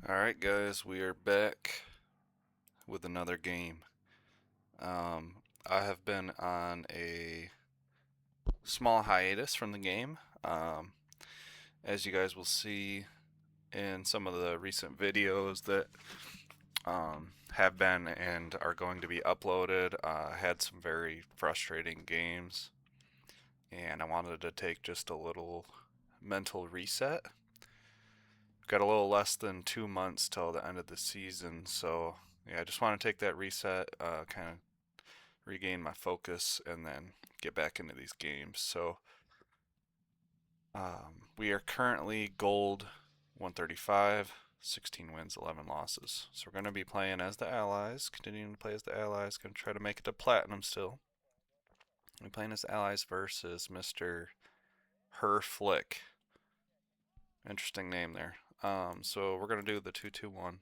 Alright guys, we are back with another game. I have been on a small hiatus from the game. As you guys will see in some of the recent videos that have been and are going to be uploaded, I had some very frustrating games and I wanted to take just a little mental reset. Got a little less than 2 months till the end of the season, so yeah, I just want to take that reset, kind of regain my focus, and then get back into these games. So we are currently gold 135, 16 wins, 11 losses. So we're going to be playing as the Allies, continuing to play as the Allies, going to try to make it to Platinum still. We're playing as the Allies versus Mr. Herflick. Interesting name there. So we're going to do the 2-2-1.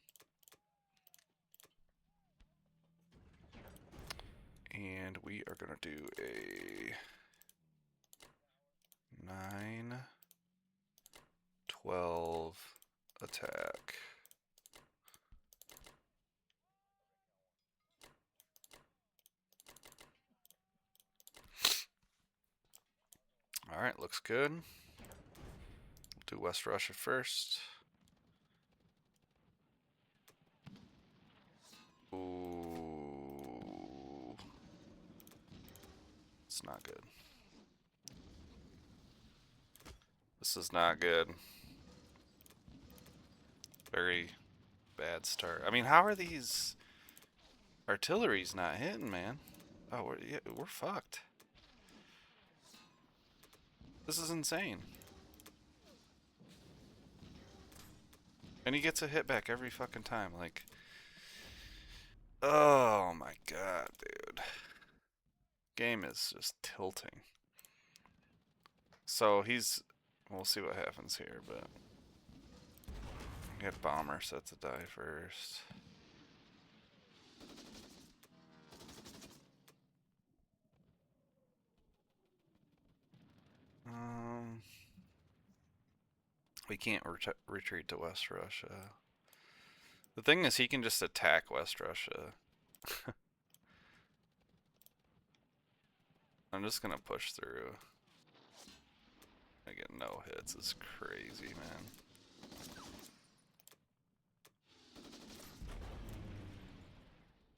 And we are going to do a 9, 12 attack. Alright, looks good. We'll do West Russia first. Ooh. It's not good. This is not good. Very bad start. I mean, how are these artilleries not hitting, man? Oh, we're fucked. This is insane. And he gets a hit back every fucking time. Like, oh my god, dude. Game is just tilting. So we'll see what happens here, but get bomber set to die first. We can't retreat to West Russia. The thing is, he can just attack West Russia. I'm just gonna push through. I get no hits. It's crazy, man.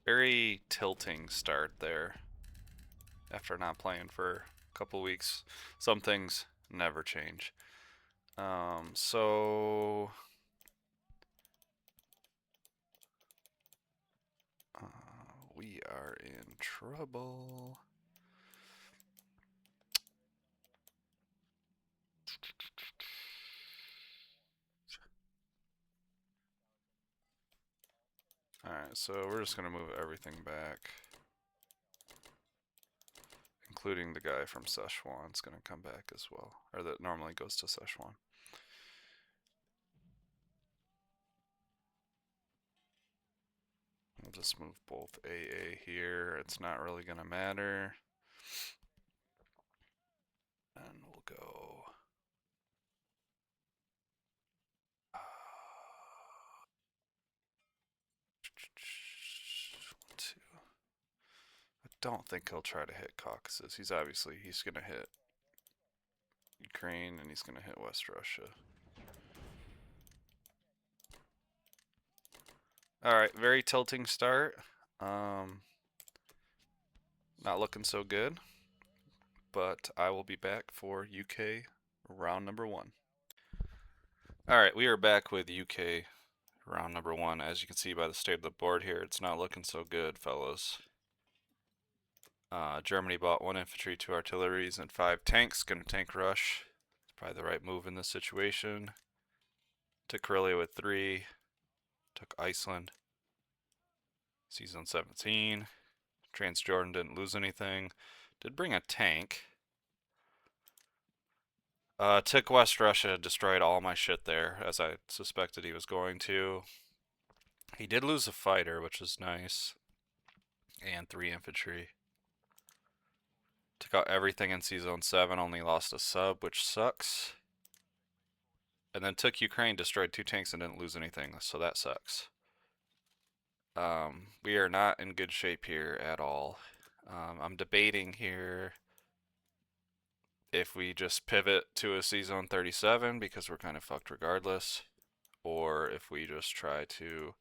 Very tilting start there. After not playing for a couple weeks, some things never change. So we are in trouble. Alright, so we're just gonna move everything back. Including the guy from Szechuan's gonna come back as well. Or that normally goes to Szechuan. We'll just move both AA here. It's not really gonna matter. And we'll go. Two. I don't think he'll try to hit Caucasus. He's gonna hit Ukraine and he's gonna hit West Russia. Alright, very tilting start. Not looking so good. But I will be back for UK round number 1. Alright, we are back with UK round number 1. As you can see by the state of the board here, it's not looking so good, fellas. Germany bought 1 infantry, 2 artilleries, and 5 tanks. Gonna tank rush. It's probably the right move in this situation. Took Karelia with 3. Took Iceland. Season 17. Transjordan didn't lose anything. Did bring a tank. Took West Russia, destroyed all my shit there, as I suspected he was going to. He did lose a fighter, which is nice. And 3 infantry. Took out everything in C-Zone 7, only lost a sub, which sucks. and then took Ukraine, destroyed 2 tanks, and didn't lose anything. So that sucks. We are not in good shape here at all. I'm debating here if we just pivot to a C-Zone 37 because we're kind of fucked regardless, or if we just try to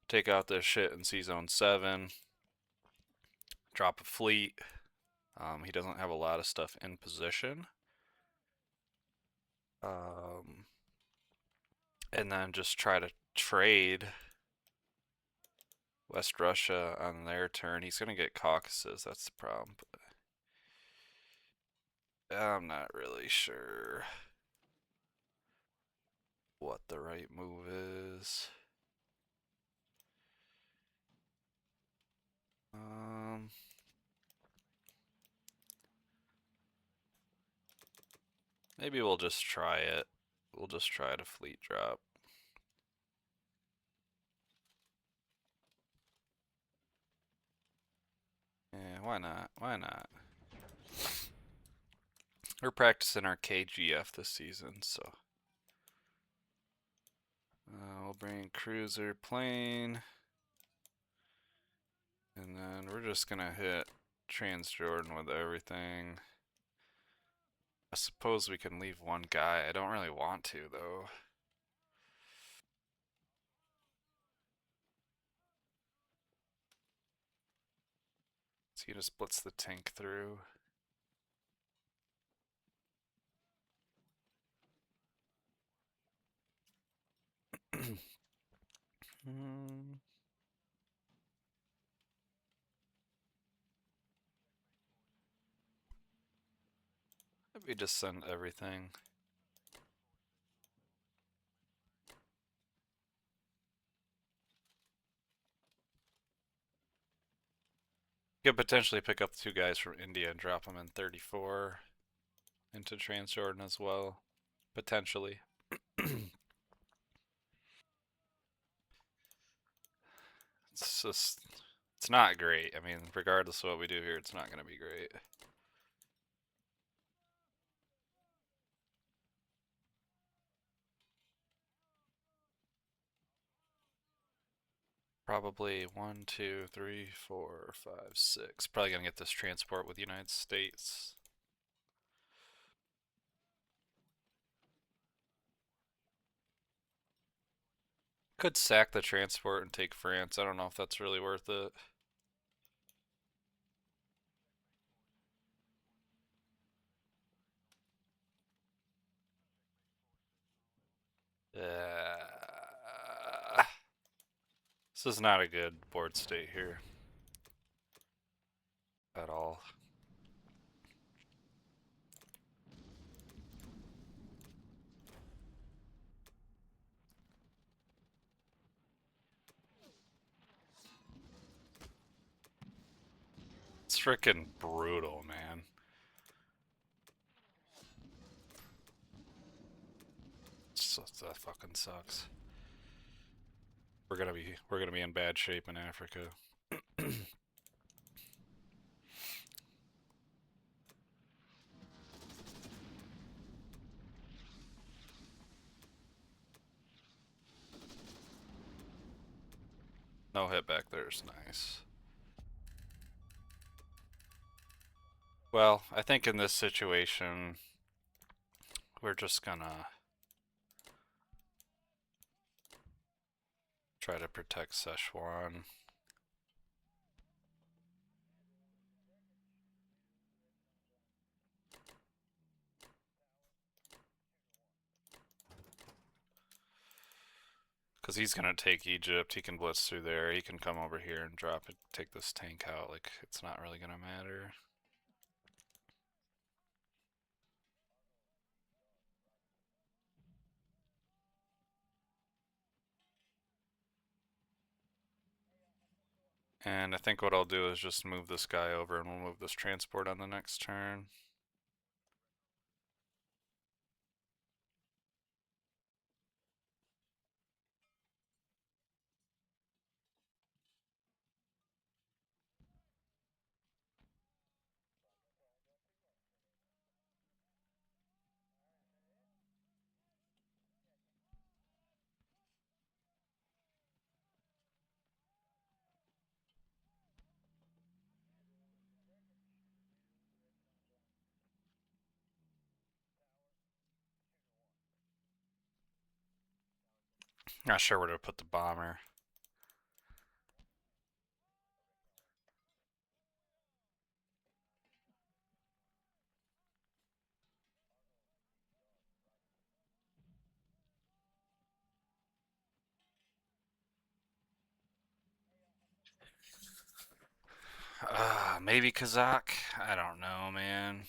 take out this shit in C-Zone 7, drop a fleet. He doesn't have a lot of stuff in position. And then just try to trade West Russia on their turn. He's going to get Caucasus, that's the problem. But I'm not really sure what the right move is. Maybe we'll just try it. We'll just try to fleet drop. Yeah, why not? Why not? We're practicing our KGF this season, so. We'll bring cruiser plane. And then we're just gonna hit Transjordan with everything. I suppose we can leave one guy. I don't really want to, though. So he just splits the tank through. Maybe just send everything. Could potentially pick up 2 guys from India and drop them in 34 into Transjordan as well. Potentially. It's just, it's not great. I mean, regardless of what we do here, it's not going to be great. Probably 1, 2, 3, 4, 5, 6. Probably going to get this transport with the United States. Could sack the transport and take France. I don't know if that's really worth it. This is not a good board state here. At all. It's freaking brutal, man. That fucking sucks. We're gonna be in bad shape in Africa. No hit back there is nice. Well, I think in this situation, we're just gonna try to protect Szechuan. Because he's gonna take Egypt, he can blitz through there, he can come over here and drop it, take this tank out, like, it's not really gonna matter. And I think what I'll do is just move this guy over and we'll move this transport on the next turn. Not sure where to put the bomber. Maybe Kazakh? I don't know, man.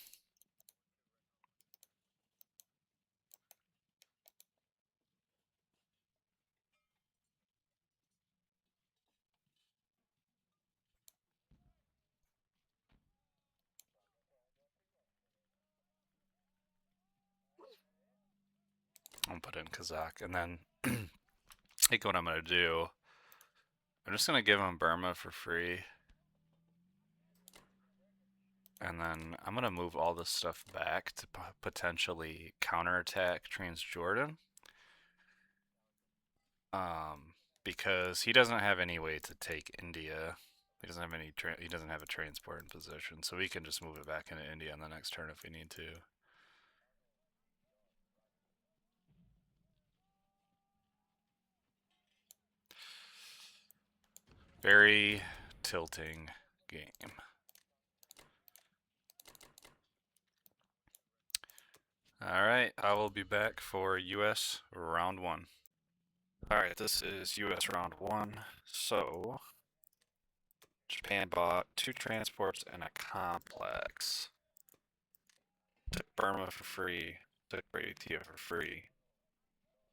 I'll put in Kazakh. And then, I think what I'm going to do, I'm just going to give him Burma for free. And then I'm going to move all this stuff back to potentially counterattack Transjordan. Because he doesn't have any way to take India. He doesn't have he doesn't have a transport in position, so we can just move it back into India on the next turn if we need to. Very tilting game. Alright, I will be back for US round 1. Alright, this is US round 1. So, Japan bought 2 transports and a complex. Took Burma for free. Took Raytheon for free.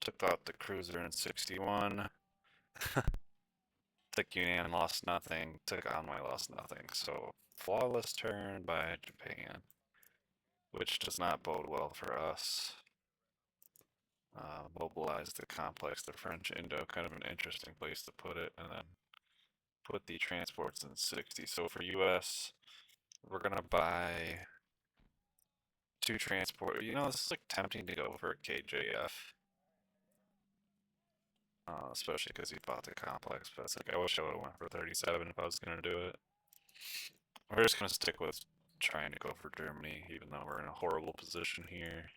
Took out the cruiser in 61. Took Yunnan, lost nothing. Took Anhui, lost nothing. So, flawless turn by Japan, which does not bode well for us. Mobilize the complex, the French Indo, kind of an interesting place to put it, and then put the transports in 60. So for US, we're gonna buy 2 transport. You know, this is like tempting to go for a KJF. Especially because he bought the complex, but it's like I wish I would have went for 37 if I was gonna do it. We're just gonna stick with trying to go for Germany, even though we're in a horrible position here.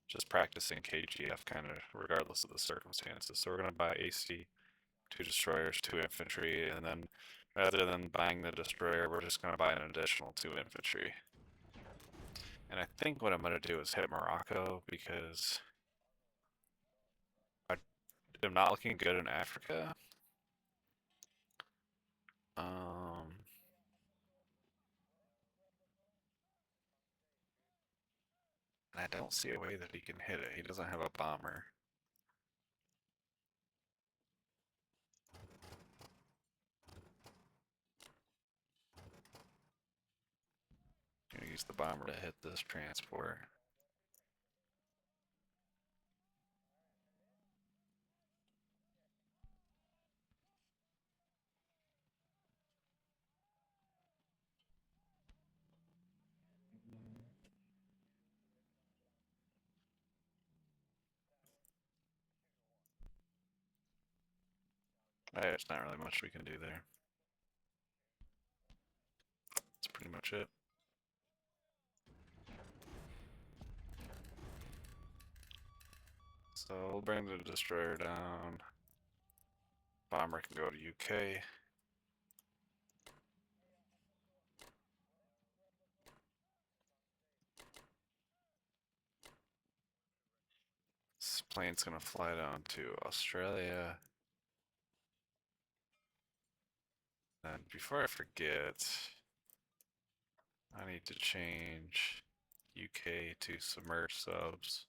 Just practicing KGF kind of regardless of the circumstances. So we're gonna buy AC, 2 destroyers, 2 infantry, and then rather than buying the destroyer, we're just gonna buy an additional 2 infantry. And I think what I'm gonna do is hit Morocco because I'm not looking good in Africa. And I don't see a way that he can hit it. He doesn't have a bomber. Gonna use the bomber to hit this transport. There's not really much we can do there. That's pretty much it. So we'll bring the destroyer down. Bomber can go to UK. This plane's gonna fly down to Australia. And before I forget, I need to change UK to submerged subs.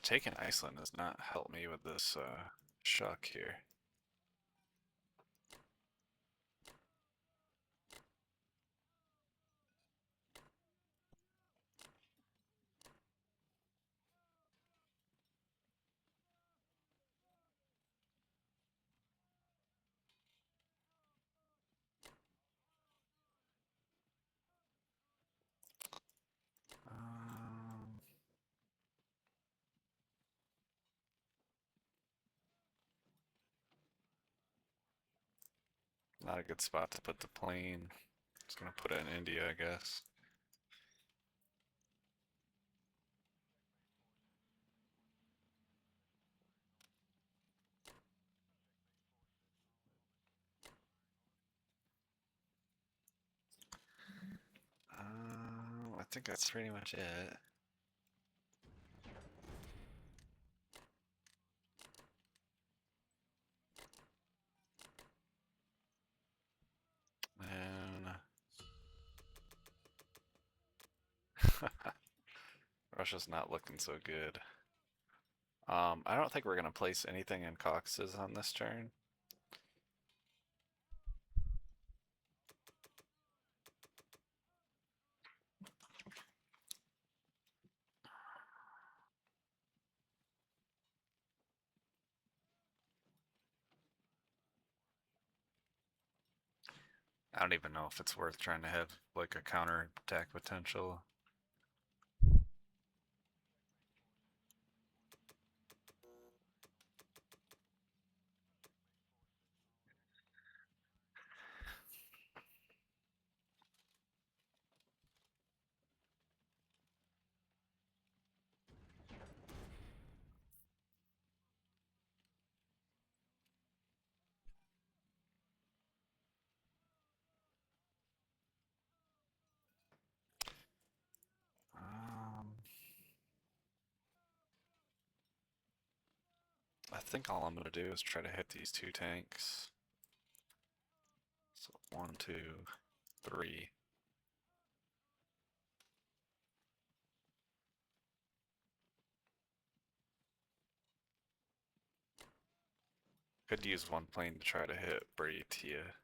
Taking Iceland does not help me with this shock here. Not a good spot to put the plane. Just gonna put it in India, I guess. I think that's pretty much it. And Russia's not looking so good. I don't think we're gonna place anything in Caucasus on this turn. I don't even know if it's worth trying to have like a counter attack potential. I think all I'm gonna do is try to hit these two tanks. So 1, 2, 3. Could use one plane to try to hit Braitia.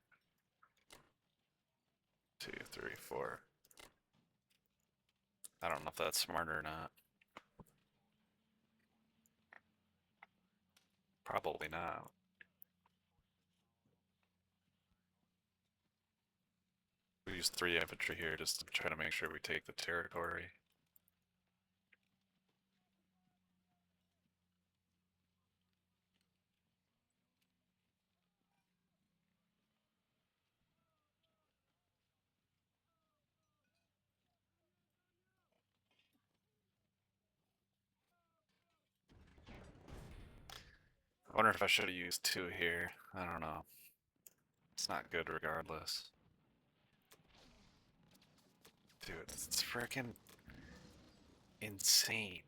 2, 3, 4. I don't know if that's smart or not. Probably not. We use 3 infantry here just to try to make sure we take the territory. I wonder if I should have used 2 here. I don't know. It's not good regardless. Dude, it's freaking insane.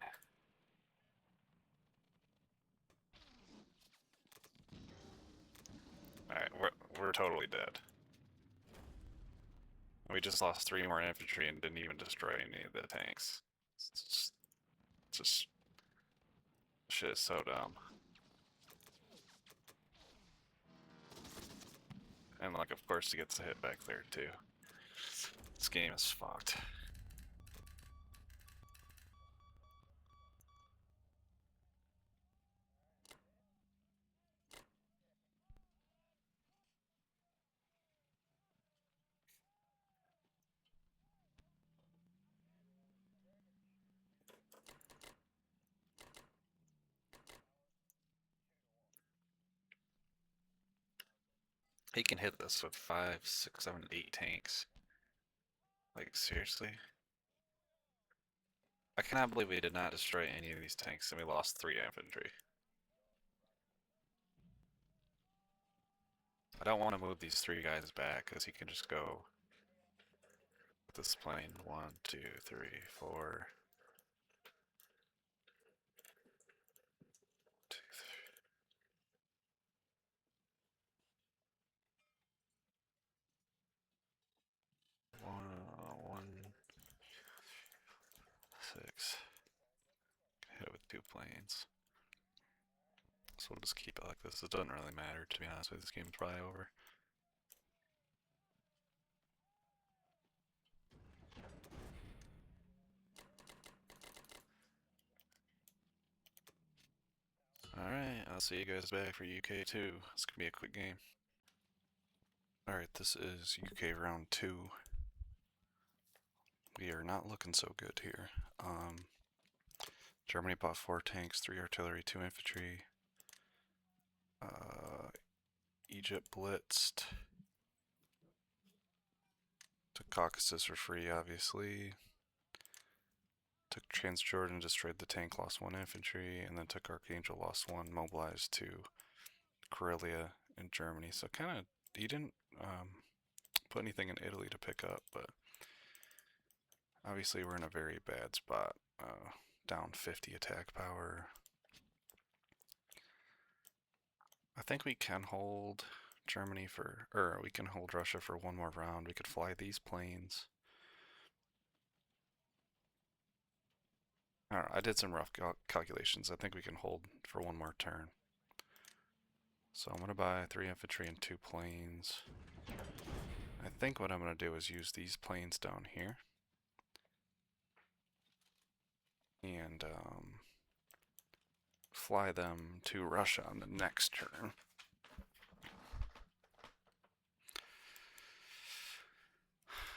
Alright, we're totally dead. We just lost 3 more infantry and didn't even destroy any of the tanks. It's just shit is so dumb. And like, of course, he gets a hit back there too. This game is fucked. He can hit this with 5, 6, 7, 8 tanks. Like, seriously? I cannot believe we did not destroy any of these tanks and we lost 3 infantry. I don't want to move these 3 guys back because he can just go with this plane. 1, 2, 3, 4. 2, 3. 1, 6. Hit it with 2 planes. So we'll just keep it like this. It doesn't really matter, to be honest with you. This game's probably over. Alright, I'll see you guys back for UK 2. It's gonna be a quick game. Alright, this is UK round 2. We are not looking so good here. Germany bought 4 tanks, 3 artillery, 2 infantry. Egypt blitzed. Took Caucasus for free, obviously. Took Transjordan, destroyed the tank, lost 1 infantry, and then took Archangel, lost 1, mobilized to Karelia in Germany. So kind of, he didn't put anything in Italy to pick up, but obviously we're in a very bad spot. Down 50 attack power. I think we can hold Germany for, or we can hold Russia for 1 more round. We could fly these planes. I don't know, I did some rough calculations. I think we can hold for 1 more turn. So I'm going to buy 3 infantry and 2 planes. I think what I'm going to do is use these planes down here. And fly them to Russia on the next turn.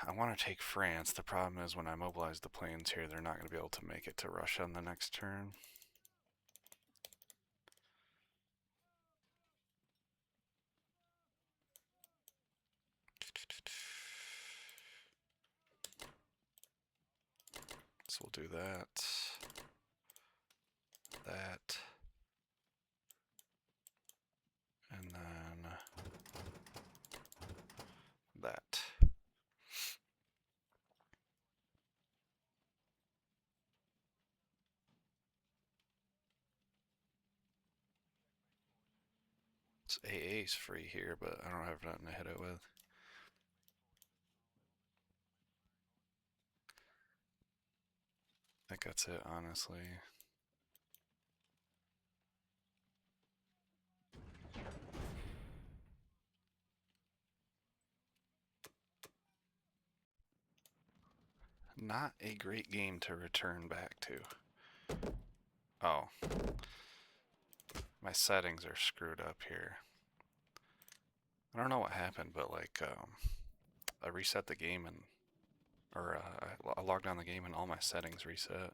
I want to take France. The problem is when I mobilize the planes here, they're not going to be able to make it to Russia on the next turn. So we'll do that. That. And then that. It's AA's free here, but I don't have nothing to hit it with. I think that's it, honestly. Not a great game to return back to. Oh. My settings are screwed up here. I don't know what happened, but like, I reset the game and, or I logged on the game and all my settings reset.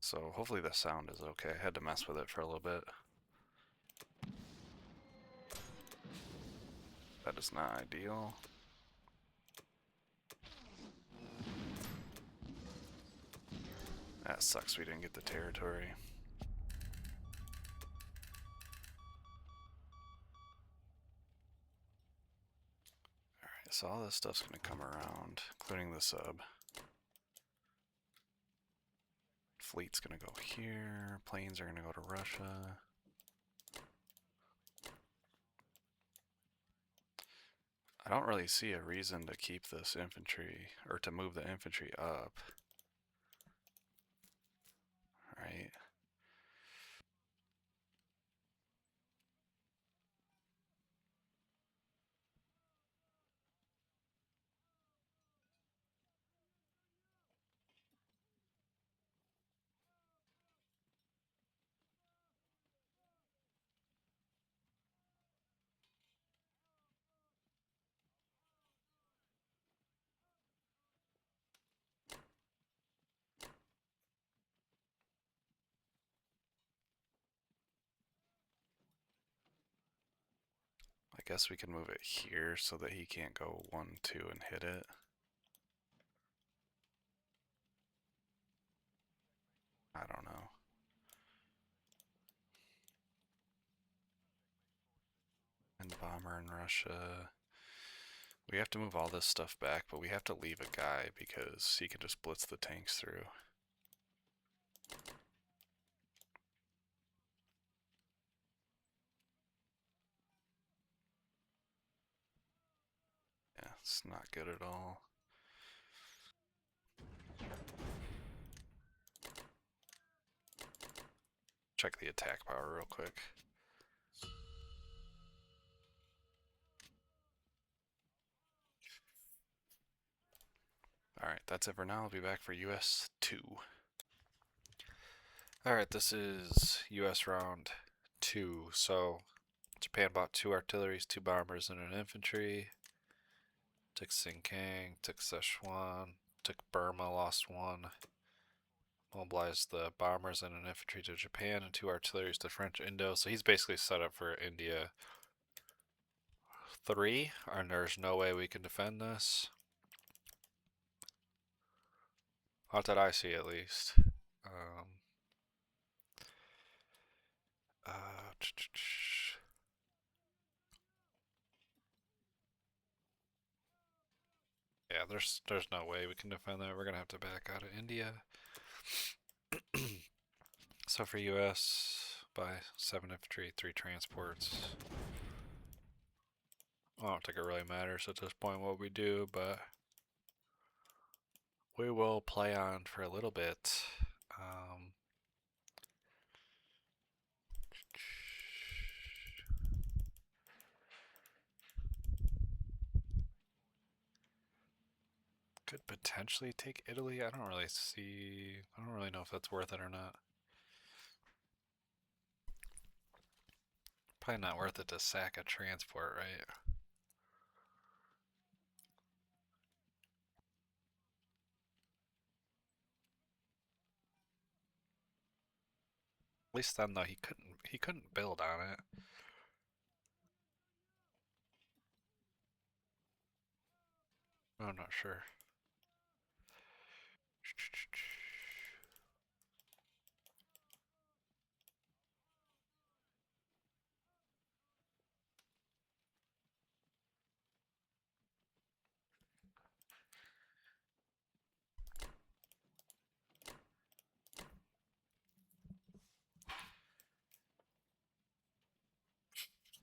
So hopefully the sound is okay. I had to mess with it for a little bit. That is not ideal. That sucks we didn't get the territory. Alright, so all this stuff's gonna come around, including the sub. Fleet's gonna go here, planes are gonna go to Russia. I don't really see a reason to keep this infantry, or to move the infantry up. Right? I guess we can move it here so that he can't go 1, 2 and hit it. I don't know. And bomber in Russia. We have to move all this stuff back, but we have to leave a guy because he can just blitz the tanks through. Yeah, it's not good at all. Check the attack power real quick. Alright, that's it for now. I'll be back for US 2. Alright, this is US round 2. So, Japan bought 2 artilleries, 2 bombers, and an infantry. Took Sinkang, took Szechuan, took Burma, lost 1. Mobilized the bombers and an infantry to Japan and 2 artilleries to French Indo. So he's basically set up for India 3, and there's no way we can defend this. Not that I see, at least. Um, uh, yeah, there's no way we can defend that. We're gonna have to back out of India. So for US, buy 7 infantry, 3 transports. I don't think it really matters at this point what we do, but we will play on for a little bit. Could potentially take Italy. I don't really know if that's worth it or not. Probably not worth it to sack a transport, right? At least then though he couldn't build on it. I'm not sure.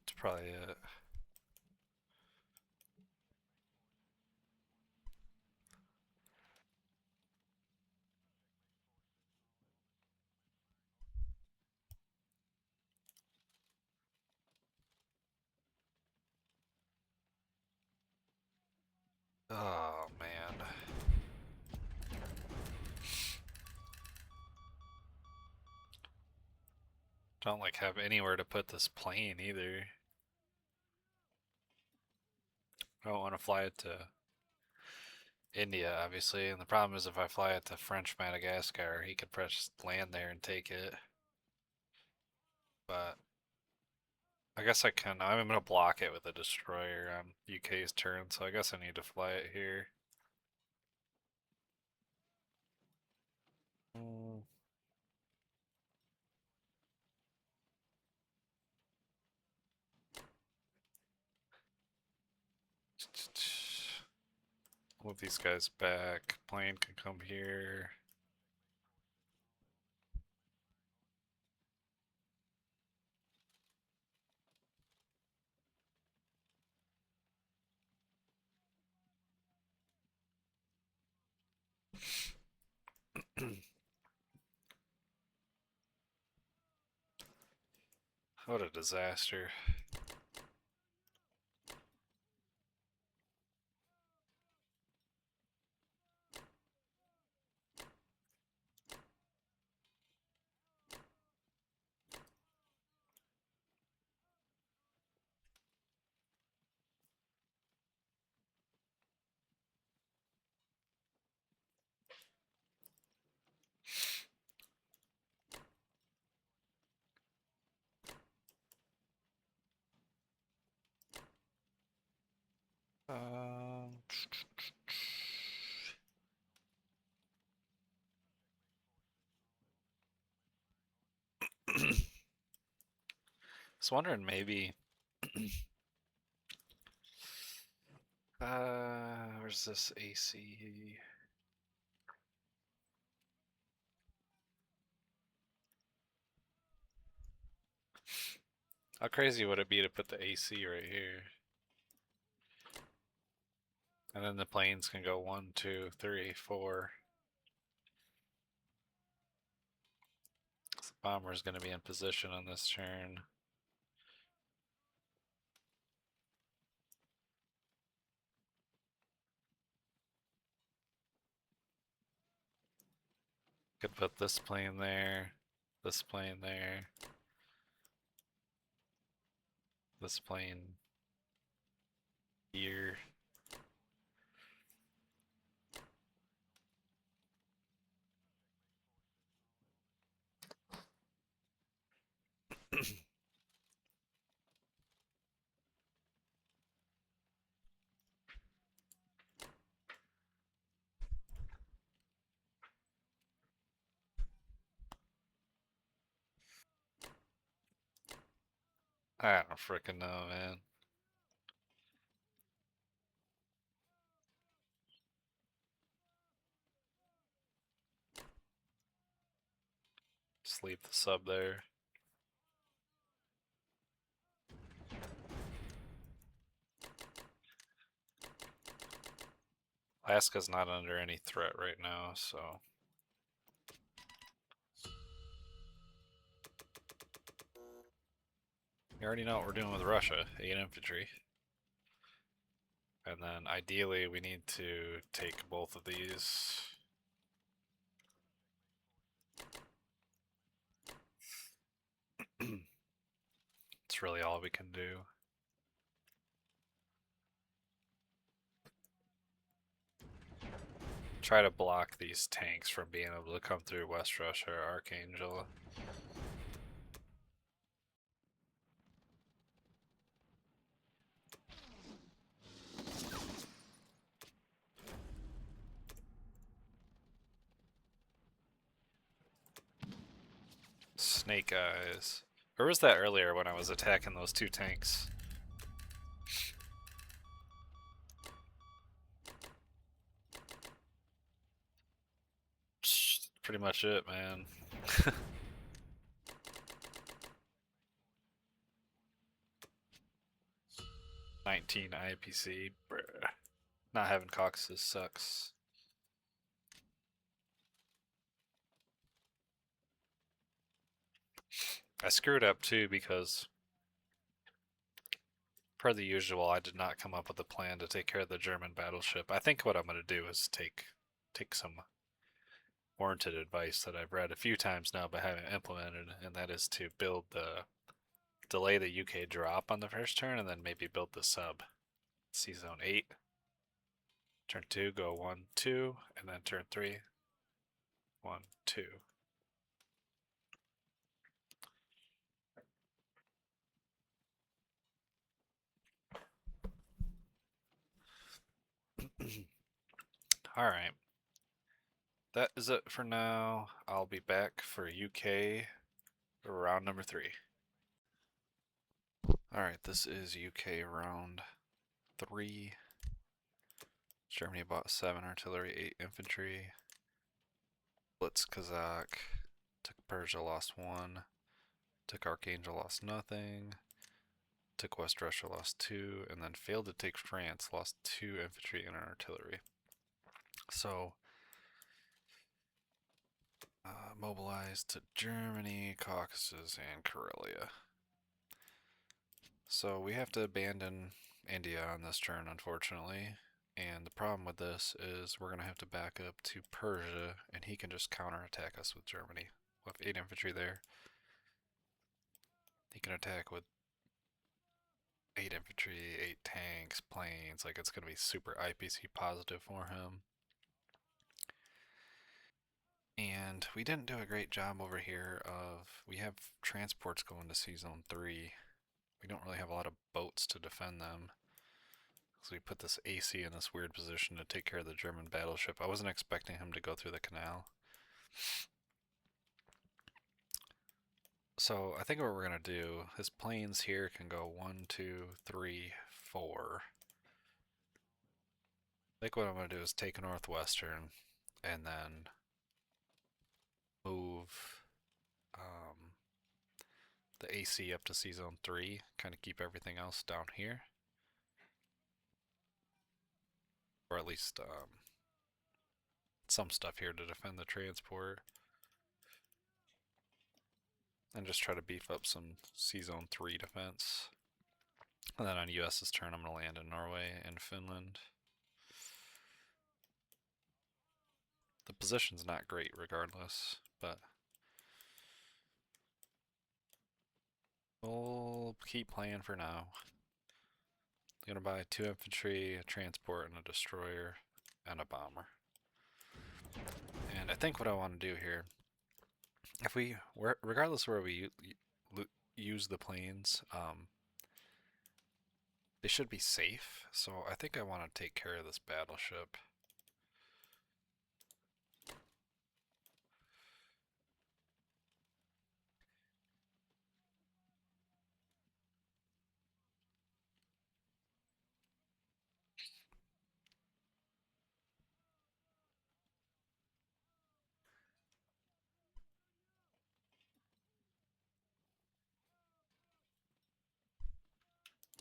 That's probably it. Oh man. Don't like have anywhere to put this plane either. I don't want to fly it to India, obviously, and the problem is if I fly it to French Madagascar, he could press land there and take it. But I guess I can. I'm gonna block it with a destroyer on UK's turn, so I guess I need to fly it here. Mm. Move these guys back. Plane can come here. What a disaster. Um, I was wondering maybe. Where's this AC? How crazy would it be to put the AC right here? And then the planes can go 1, 2, 3, 4. The bomber's going to be in position on this turn. Could put this plane there, this plane there, this plane here. I don't frickin' know, man. Just leave the sub there. Alaska's not under any threat right now, so. You already know what we're doing with Russia, 8 infantry. And then ideally we need to take both of these. It's really all we can do. Try to block these tanks from being able to come through West Russia or Archangel. Snake Eyes. Where was that earlier when I was attacking those two tanks? Pretty much it, man. 19 IPC. Bruh. Not having caucuses sucks. I screwed up too because, per the usual, I did not come up with a plan to take care of the German battleship. I think what I'm going to do is take some warranted advice that I've read a few times now but haven't implemented, and that is to delay the UK drop on the first turn and then maybe build the sub. Sea Zone 8. Turn 2, go 1, 2, and then turn 3, 1, 2. Alright. That is it for now. I'll be back for UK round number 3. Alright, this is UK round 3. Germany bought 7 artillery, 8 infantry. Blitz Kazakh. Took Persia, lost 1. Took Archangel, lost nothing. Took West Russia, lost 2. And then failed to take France, lost 2 infantry and an artillery. So, mobilized to Germany, Caucasus, and Karelia. So we have to abandon India on this turn, unfortunately. And the problem with this is we're going to have to back up to Persia, and he can just counterattack us with Germany. We'll have 8 infantry there. He can attack with 8 infantry, 8 tanks, planes. Like, it's going to be super IPC positive for him. And we didn't do a great job over here we have transports going to Sea Zone 3. We don't really have a lot of boats to defend them. So we put this AC in this weird position to take care of the German battleship. I wasn't expecting him to go through the canal. So I think what we're going to do, his planes here can go 1, 2, 3, 4. I think what I'm going to do is take Northwestern and then move the AC up to Sea Zone 3, kind of keep everything else down here. Or at least some stuff here to defend the transport. And just try to beef up some Sea Zone 3 defense. And then on US's turn, I'm going to land in Norway and Finland. The position's not great regardless, but we'll keep playing for now. I'm going to buy 2 infantry, a transport, and a destroyer, and a bomber. And I think what I want to do here, regardless of where we use the planes, they should be safe. So I think I want to take care of this battleship.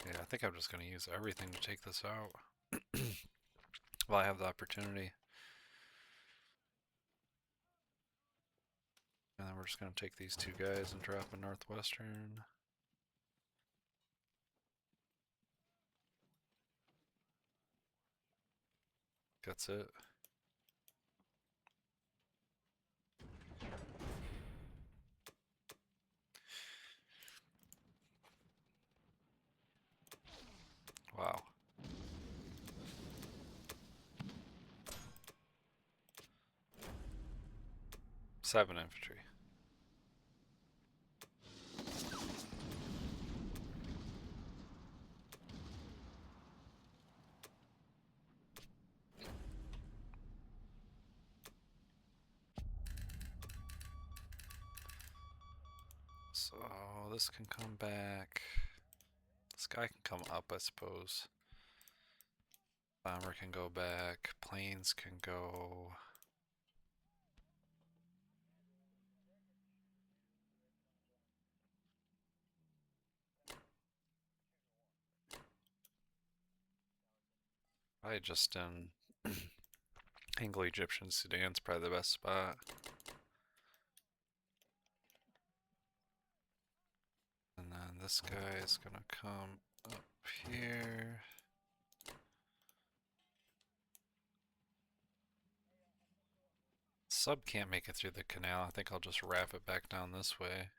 Yeah, I think I'm just going to use everything to take this out. Well, I have the opportunity. And then we're just going to take these two guys and drop a Northwestern. That's it. Wow. 7 infantry. So this can come back. This guy can come up, I suppose. Bomber can go back. Planes can go. Probably just in Anglo-Egyptian Sudan's probably the best spot. And then this guy is gonna come up here. Sub can't make it through the canal. I think I'll just wrap it back down this way.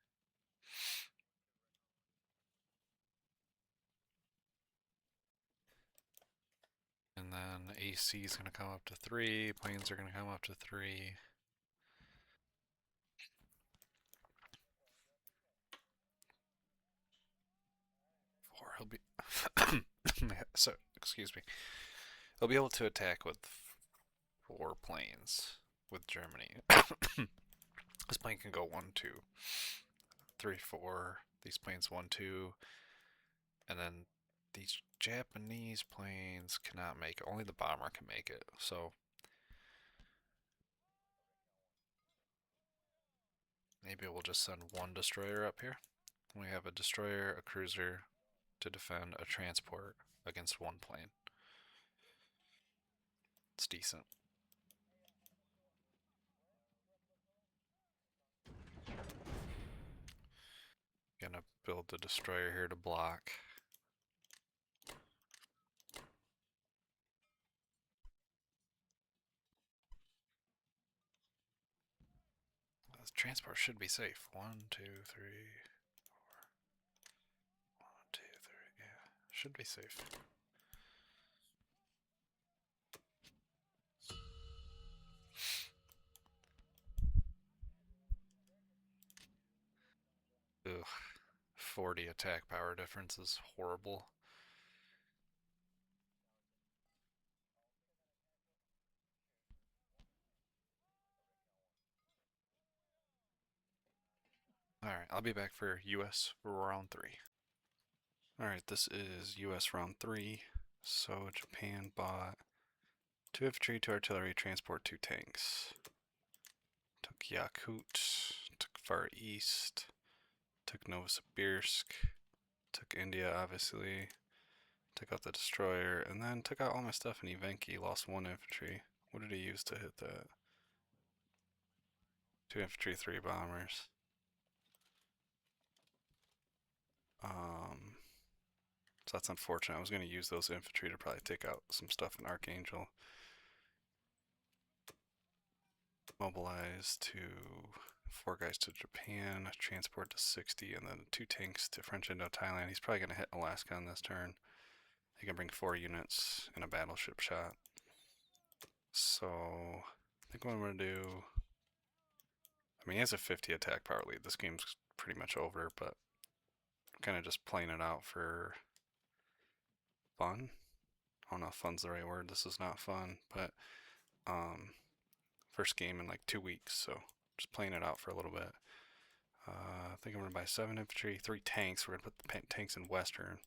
And then AC is going to come up to 3. Planes are going to come up to 3. Four. He'll be so. Excuse me. He'll be able to attack with 4 planes with Germany. This plane can go 1, 2, 3, 4. These planes 1, 2, and then these Japanese planes cannot make it. Only the bomber can make it. So maybe we'll just send 1 destroyer up here. We have a destroyer, a cruiser to defend a transport against 1 plane. It's decent. Gonna build the destroyer here to block. The transport should be safe. 1, 2, 3, 4. 1, 2, 3. Yeah, should be safe. Ugh. 40 attack power difference is horrible. Alright, I'll be back for US round 3. Alright, this is US round 3. So Japan bought 2 infantry, 2 artillery, transport, 2 tanks. Took Yakut, took Far East, took Novosibirsk, took India obviously, took out the destroyer, and then took out all my stuff in Evenki, lost 1 infantry. What did he use to hit that? 2 infantry, 3 bombers. So that's unfortunate. I was going to use those infantry to probably take out some stuff in Archangel. Mobilize to 4 guys to Japan, transport to 60, and then 2 tanks to French Indo-Thailand. He's probably going to hit Alaska on this turn. He can bring 4 units in a battleship shot. So I think what I'm going to do, I mean, he has a 50 attack power lead. This game's pretty much over, but I'm kind of just playing it out for fun. I don't know if fun's the right word. This is not fun, but first game in like 2 weeks, so just playing it out for a little bit. I think I'm going to buy 7 infantry, 3 tanks. We're going to put the tanks in Western.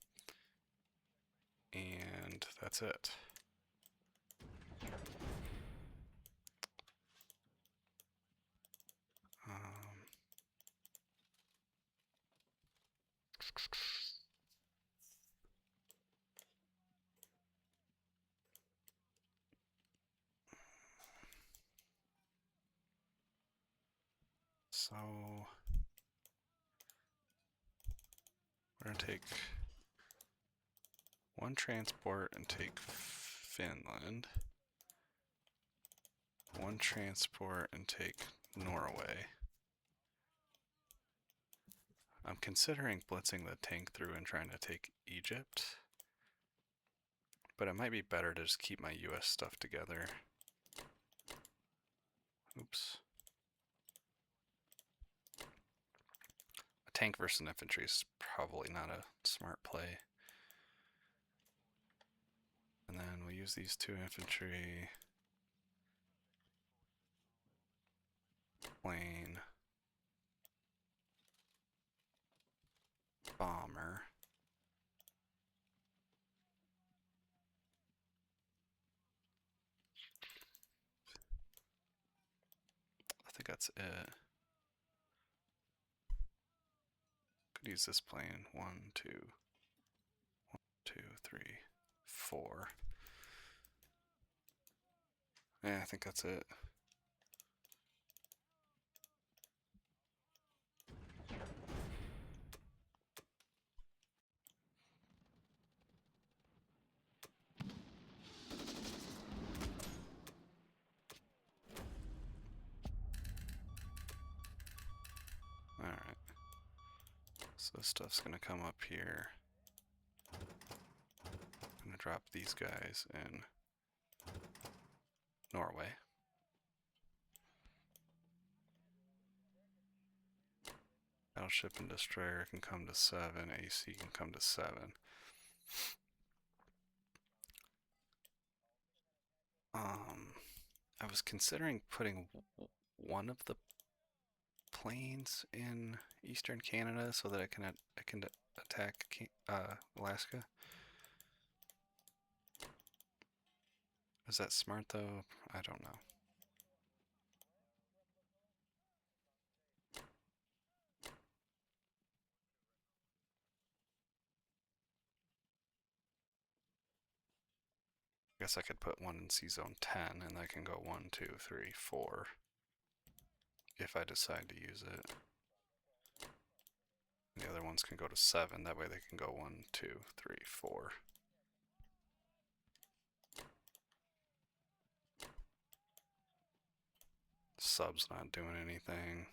And that's it. So we're gonna take one transport and take Finland. One transport and take Norway. I'm considering blitzing the tank through and trying to take Egypt. But it might be better to just keep my US stuff together. Oops. A tank versus an infantry is probably not a smart play. And then we'll use these two infantry. Plane. Bomber. I think that's it. Could use this plane. 1, 2, 1, 2, 3, 4. Yeah, I think that's it. Alright. So this stuff's gonna come up here. I'm gonna drop these guys in Norway. Battleship and destroyer can come to 7. AC can come to 7. I was considering putting one of the planes in eastern Canada so that I can attack Alaska. Is that smart though? I don't know. I guess I could put one in C zone 10 and I can go 1, 2, 3, 4 if I decide to use it. And the other ones can go to 7, that way they can go 1, 2, 3, 4. Sub's not doing anything.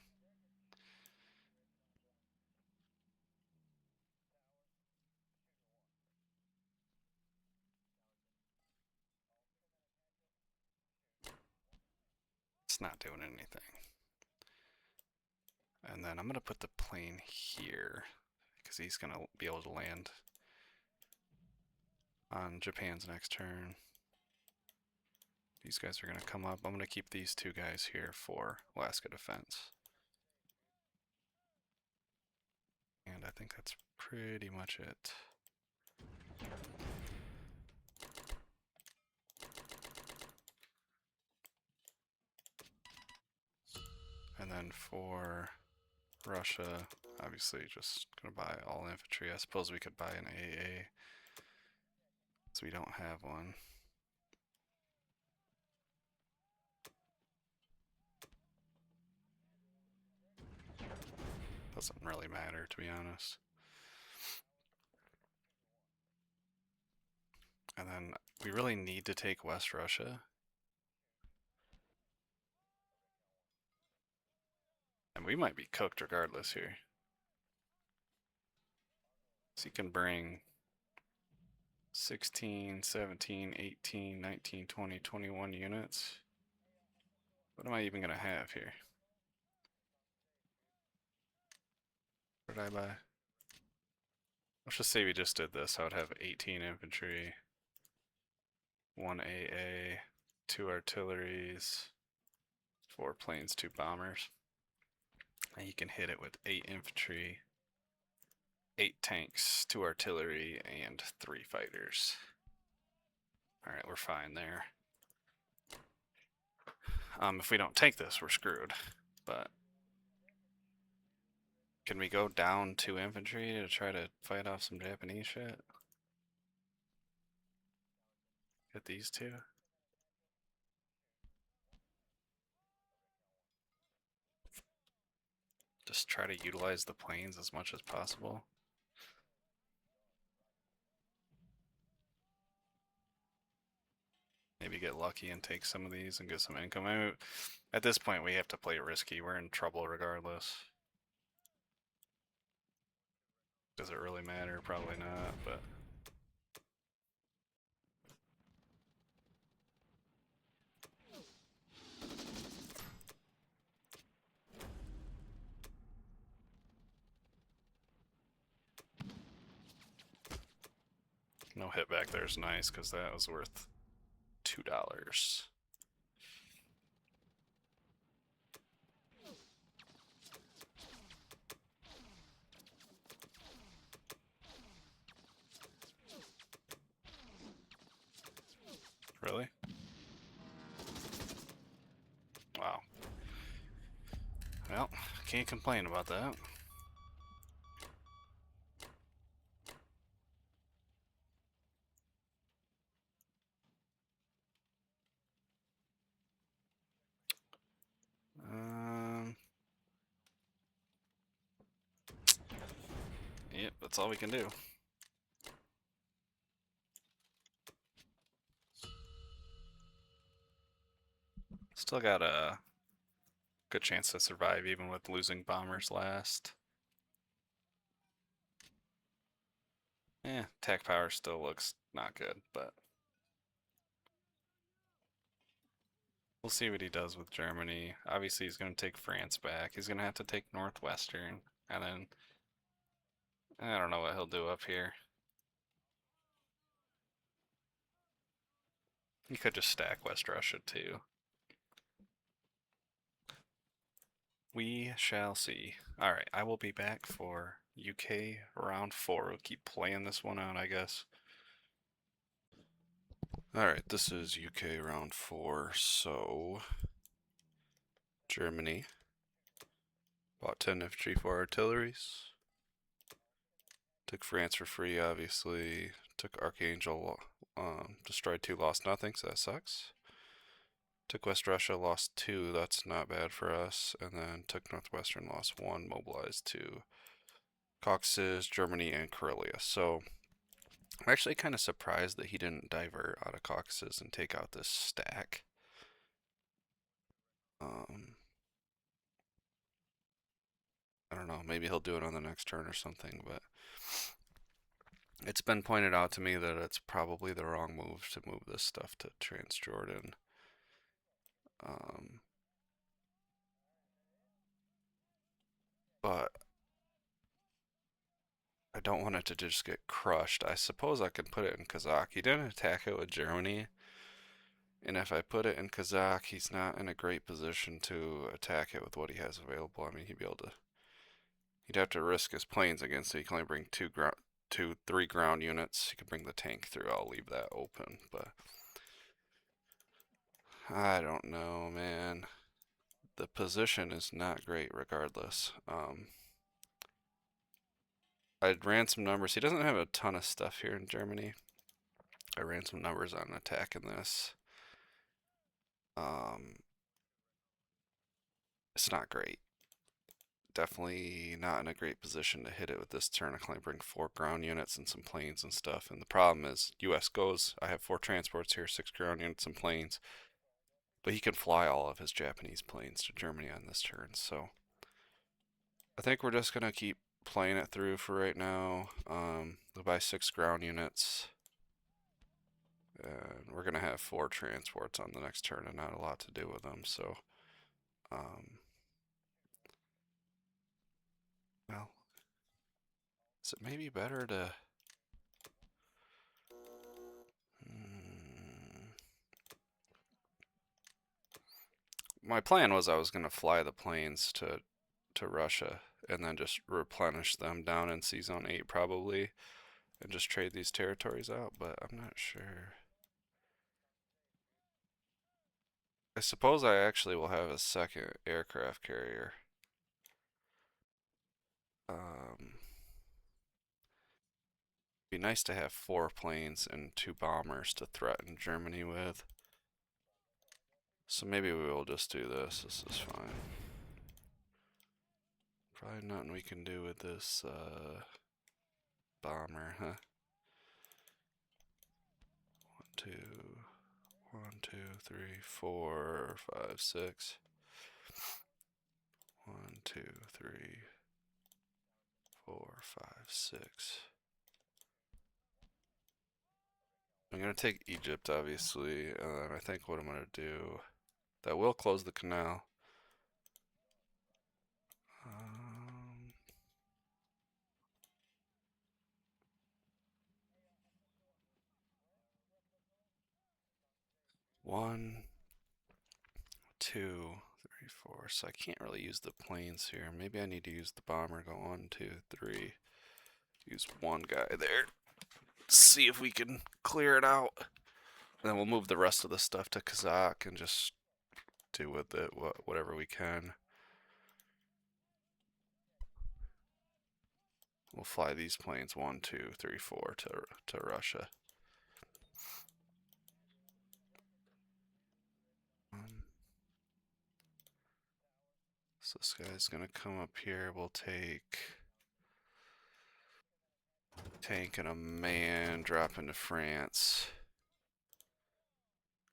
It's not doing anything. And then I'm going to put the plane here because he's going to be able to land on Japan's next turn. These guys are going to come up. I'm going to keep these two guys here for Alaska defense. And I think that's pretty much it. And then for Russia, obviously just going to buy all infantry. I suppose we could buy an AA, so we don't have one. Doesn't really matter, to be honest. And then we really need to take West Russia. And we might be cooked regardless here. So you can bring 16, 17, 18, 19, 20, 21 units. What am I even going to have here? What did I buy? Let's just say we just did this. I would have 18 infantry, 1 AA, 2 artilleries, 4 planes, 2 bombers. And you can hit it with 8 infantry, 8 tanks, 2 artillery, and 3 fighters. Alright, we're fine there. If we don't take this, we're screwed. But can we go down 2 infantry to try to fight off some Japanese shit? Get these two? Just try to utilize the planes as much as possible. Maybe get lucky and take some of these and get some income. I mean, at this point, we have to play risky. We're in trouble regardless. Does it really matter? Probably not, but... No hit back there is nice, because that was worth $2. Really? Wow. Well, can't complain about that. Yep, that's all we can do. Still got a good chance to survive even with losing bombers last. Yeah, attack power still looks not good, but we'll see what he does with Germany. Obviously, he's going to take France back. He's going to have to take Northwestern, and then I don't know what he'll do up here. He could just stack West Russia too. We shall see. Alright, I will be back for UK round 4. We'll keep playing this one out, I guess. Alright, this is UK round 4, so... Germany. Bought 10 infantry for artilleries. Took France for free, obviously. Took Archangel, destroyed 2, lost nothing, so that sucks. Took West Russia, lost 2, that's not bad for us. And then took Northwestern, lost 1, mobilized 2. Caucasus, Germany, and Karelia. So I'm actually kind of surprised that he didn't divert out of Caucasus and take out this stack. I don't know, maybe he'll do it on the next turn or something, but it's been pointed out to me that it's probably the wrong move to move this stuff to Transjordan. But I don't want it to just get crushed. I suppose I could put it in Kazakh. He didn't attack it with Germany. And if I put it in Kazakh, he's not in a great position to attack it with what he has available. I mean, he'd be able to... He'd have to risk his planes against it. He can only bring 3 ground units. He could bring the tank through. I'll leave that open, but... I don't know, man. The position is not great regardless. I ran some numbers. He doesn't have a ton of stuff here in Germany. I ran some numbers on attacking this. It's not great. Definitely not in a great position to hit it with this turn. I can only bring 4 ground units and some planes and stuff. And the problem is, US goes, I have 4 transports here, 6 ground units and planes. But he can fly all of his Japanese planes to Germany on this turn. So I think we're just going to keep playing it through for right now. We'll buy 6 ground units. And we're going to have 4 transports on the next turn and not a lot to do with them. So, well, is it maybe better to... My plan was I was going to fly the planes to Russia and then just replenish them down in Sea Zone 8 probably and just trade these territories out, but I'm not sure. I suppose I actually will have a second aircraft carrier. Be nice to have 4 planes and 2 bombers to threaten Germany with. So maybe we will just do this. This is fine. Probably nothing we can do with this bomber, huh? 1, 2, 3, 4, 5, 6. 1, 2, 3, 4, 5, 6. I'm gonna take Egypt, obviously. I think what I'm gonna do, that will close the canal. 1, 2, 3, 4. So I can't really use the planes here. Maybe I need to use the bomber. Go 1, 2, 3. Use one guy there. See if we can clear it out. And then we'll move the rest of the stuff to Kazakh and just do with it whatever we can. We'll fly these planes 1, 2, 3, 4 to Russia. So this guy's gonna come up here. We'll take tank and a man, drop into France.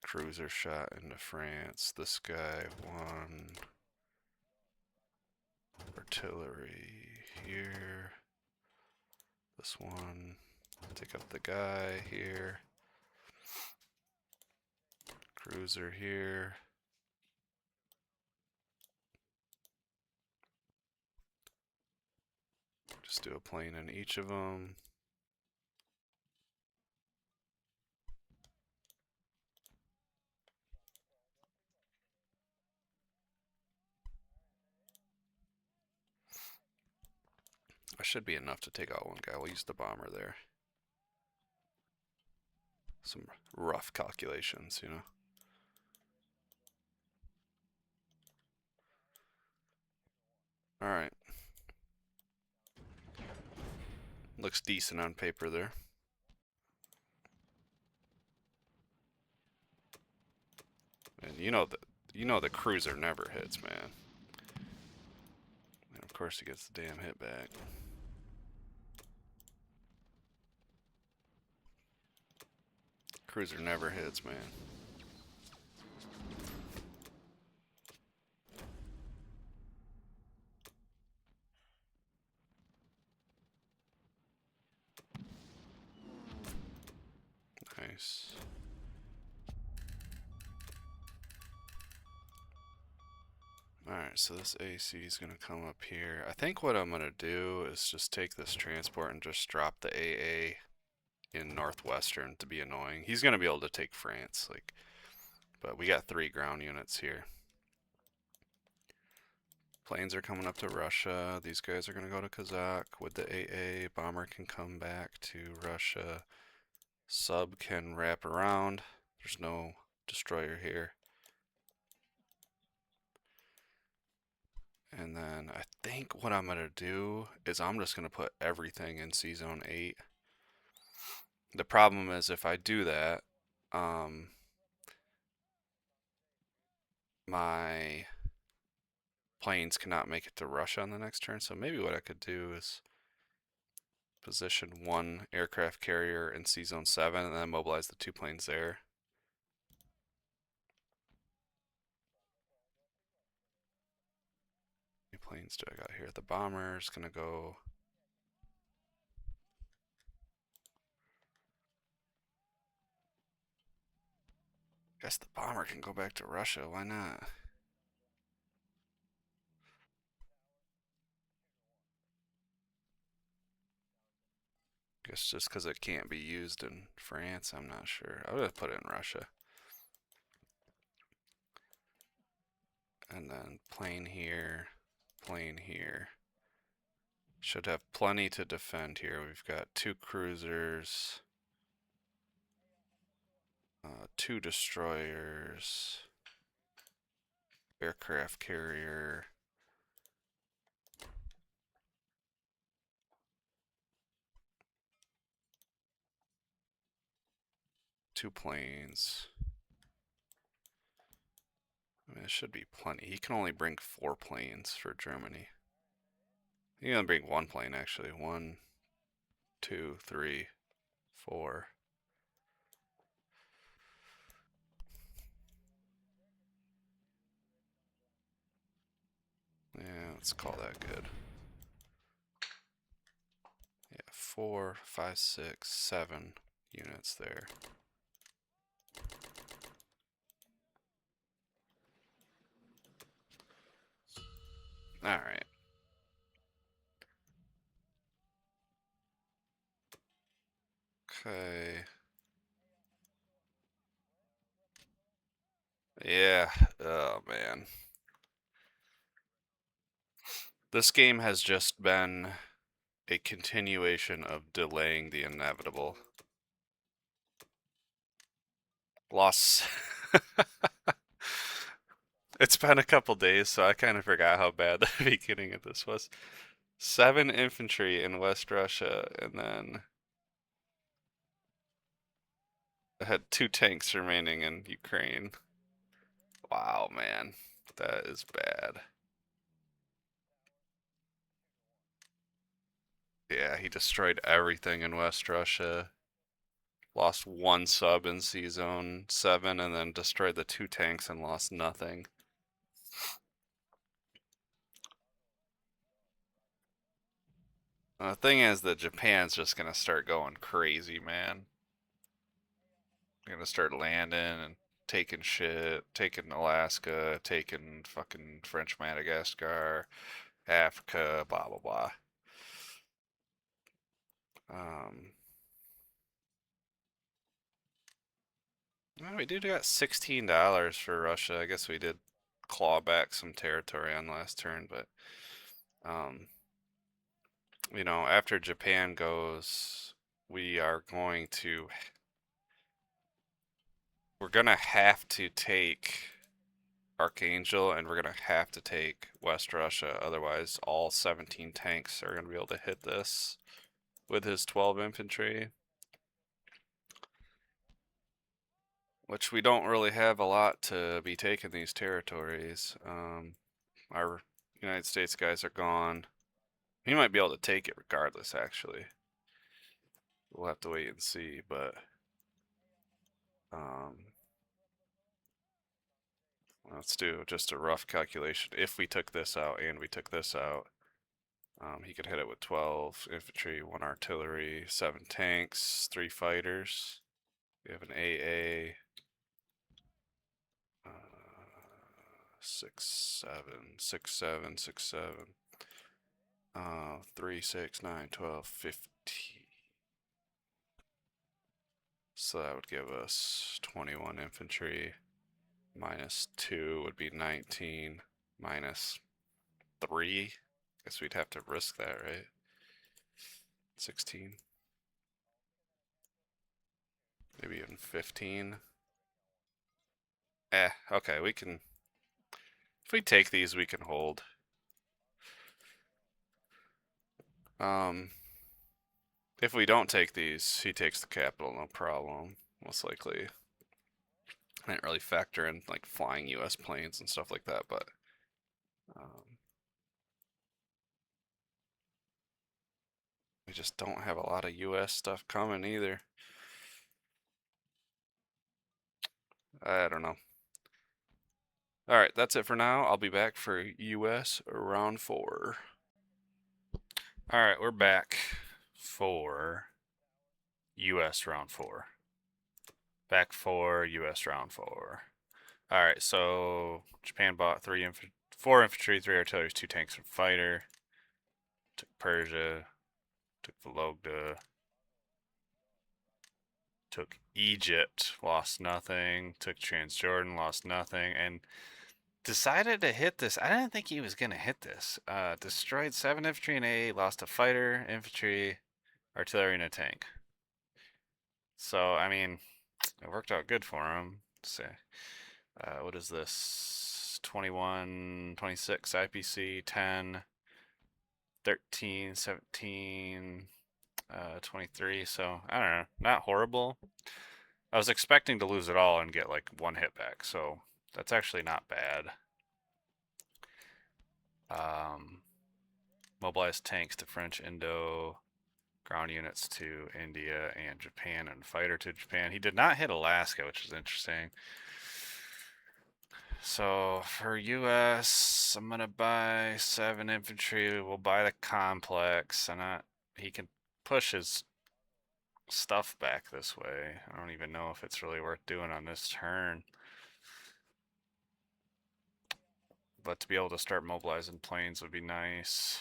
Cruiser shot into France. This guy 1. Artillery here. This one. Take up the guy here. Cruiser here. Just do a plane in each of them. That should be enough to take out one guy. We'll use the bomber there. Some rough calculations, you know. Alright. Looks decent on paper there. And you know the cruiser never hits, man. And of course he gets the damn hit back. Cruiser never hits, man. Nice. Alright, so this AC is going to come up here. I think what I'm going to do is just take this transport and just drop the AA in Northwestern to be annoying. He's going to be able to take France, but we got 3 ground units here. Planes are coming up to Russia. These guys are going to go to Kazakh with the AA. Bomber can come back to Russia. Sub can wrap around. There's no destroyer here. And then I think what I'm going to do is I'm just going to put everything in C-Zone 8. The problem is if I do that, my planes cannot make it to Russia on the next turn. So maybe what I could do is position 1 aircraft carrier in C-Zone 7 and then mobilize the 2 planes there. How many planes do I got here? The bomber's gonna go. Guess the bomber can go back to Russia. Why not? Guess just because it can't be used in France, I'm not sure. I would have put it in Russia. And then plane here, plane here. Should have plenty to defend here. We've got 2 cruisers, 2 destroyers, aircraft carrier. Two planes. I mean, it should be plenty. He can only bring 4 planes for Germany. You can bring one plane actually. 1, 2, 3, 4. Yeah, let's call that good. Yeah, 4, 5, 6, 7 units there. All right. Okay. Yeah. Oh man. This game has just been a continuation of delaying the inevitable. Lost. It's been a couple days, so I kind of forgot how bad the beginning of this was. 7 infantry in West Russia, and then I had 2 tanks remaining in Ukraine. Wow, man. That is bad. Yeah, he destroyed everything in West Russia. Lost 1 sub in C-Zone 7, and then destroyed the 2 tanks and lost nothing. The thing is that Japan's just gonna start going crazy, man. They're gonna start landing and taking shit, taking Alaska, taking fucking French Madagascar, Africa, blah blah blah. Um, well, we do got $16 for Russia. I guess we did claw back some territory on last turn, but um, you know, after Japan goes, we're gonna have to take Archangel, and we're gonna have to take West Russia. Otherwise, all 17 tanks are gonna be able to hit this with his 12 infantry, which we don't really have a lot to be taking these territories. Our United States guys are gone. He might be able to take it regardless, actually. We'll have to wait and see, but let's do just a rough calculation. If we took this out and we took this out, he could hit it with 12 infantry, 1 artillery, 7 tanks, 3 fighters. We have an AA, 6, 7, 6, 7, 6, 7, 3, 6, 9, 12, 15. So that would give us 21 infantry. Minus 2 would be 19. Minus 3. Guess we'd have to risk that, right? 16. Maybe even 15. Okay, we can. If we take these, we can hold. If we don't take these, he takes the capital, no problem. Most likely. I didn't really factor in like flying U.S. planes and stuff like that, but we just don't have a lot of U.S. stuff coming either. I don't know. All right, that's it for now. I'll be back for U.S. round 4. All right, we're back for U.S. round 4. Back for U.S. round 4. All right, so Japan bought 4 infantry, 3 artillery, 2 tanks, and fighter. Took Persia. Took Vologda. Took Egypt, lost nothing. Took Transjordan, lost nothing, and decided to hit this. I didn't think he was gonna hit this. Destroyed 7 infantry and A, lost a fighter, infantry, artillery, and a tank. So I mean, it worked out good for him. Let's see. What is this? 21, 26 IPC, 10, 13, 17, 23. So I don't know, not horrible. I was expecting to lose it all and get like 1 hit back, so that's actually not bad. mobilize tanks to French Indo, ground units to India and Japan, and fighter to Japan. He did not hit Alaska, which is interesting. So for US, I'm gonna buy 7 infantry. We'll buy the complex, and he can push his stuff back this way. I don't even know if it's really worth doing on this turn. But to be able to start mobilizing planes would be nice.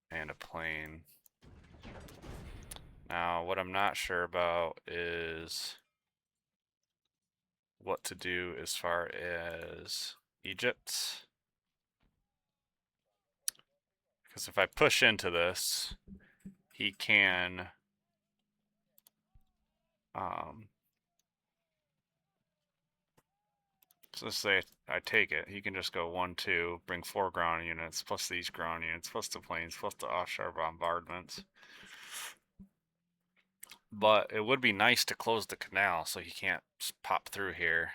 And a plane. Now, what I'm not sure about is what to do as far as Egypt. Because if I push into this, he can so let's say I take it, he can just go 1, 2, bring 4 ground units, plus these ground units, plus the planes, plus the offshore bombardments. But it would be nice to close the canal so he can't pop through here.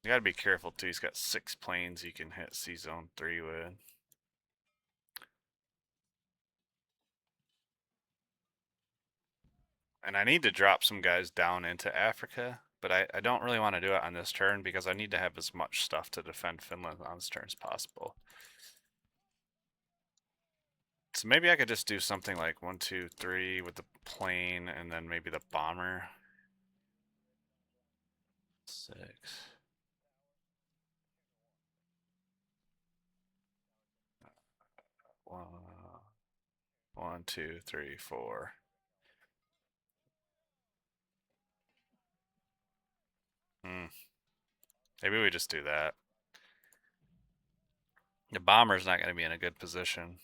You gotta be careful too. He's got 6 planes he can hit C Zone 3 with. And I need to drop some guys down into Africa, but I don't really want to do it on this turn because I need to have as much stuff to defend Finland on this turn as possible. So maybe I could just do something like 1, 2, 3 with the plane and then maybe the bomber. 6. 1, 2, 3, 4. Maybe we just do that. The bomber's not going to be in a good position.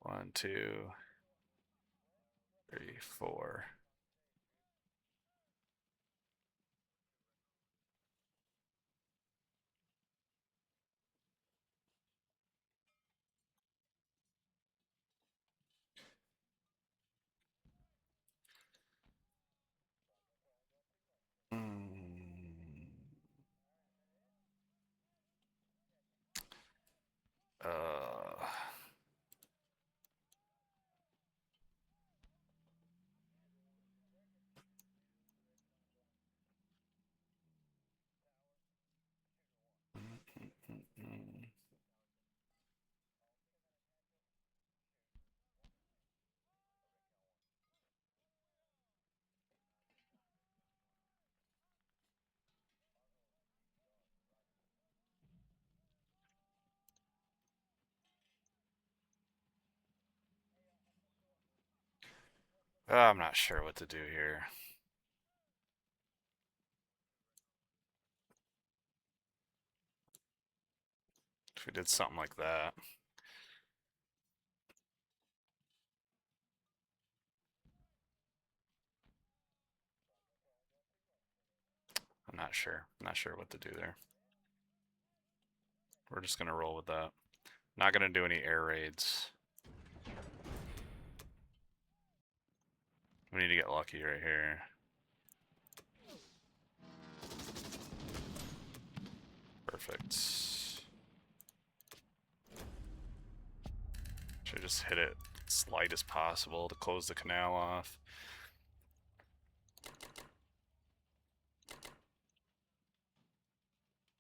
1, 2, 3, 4. I'm not sure what to do here. If we did something like that. I'm not sure. I'm not sure what to do there. We're just going to roll with that. Not going to do any air raids. We need to get lucky right here. Perfect. Should just hit it as light as possible to close the canal off.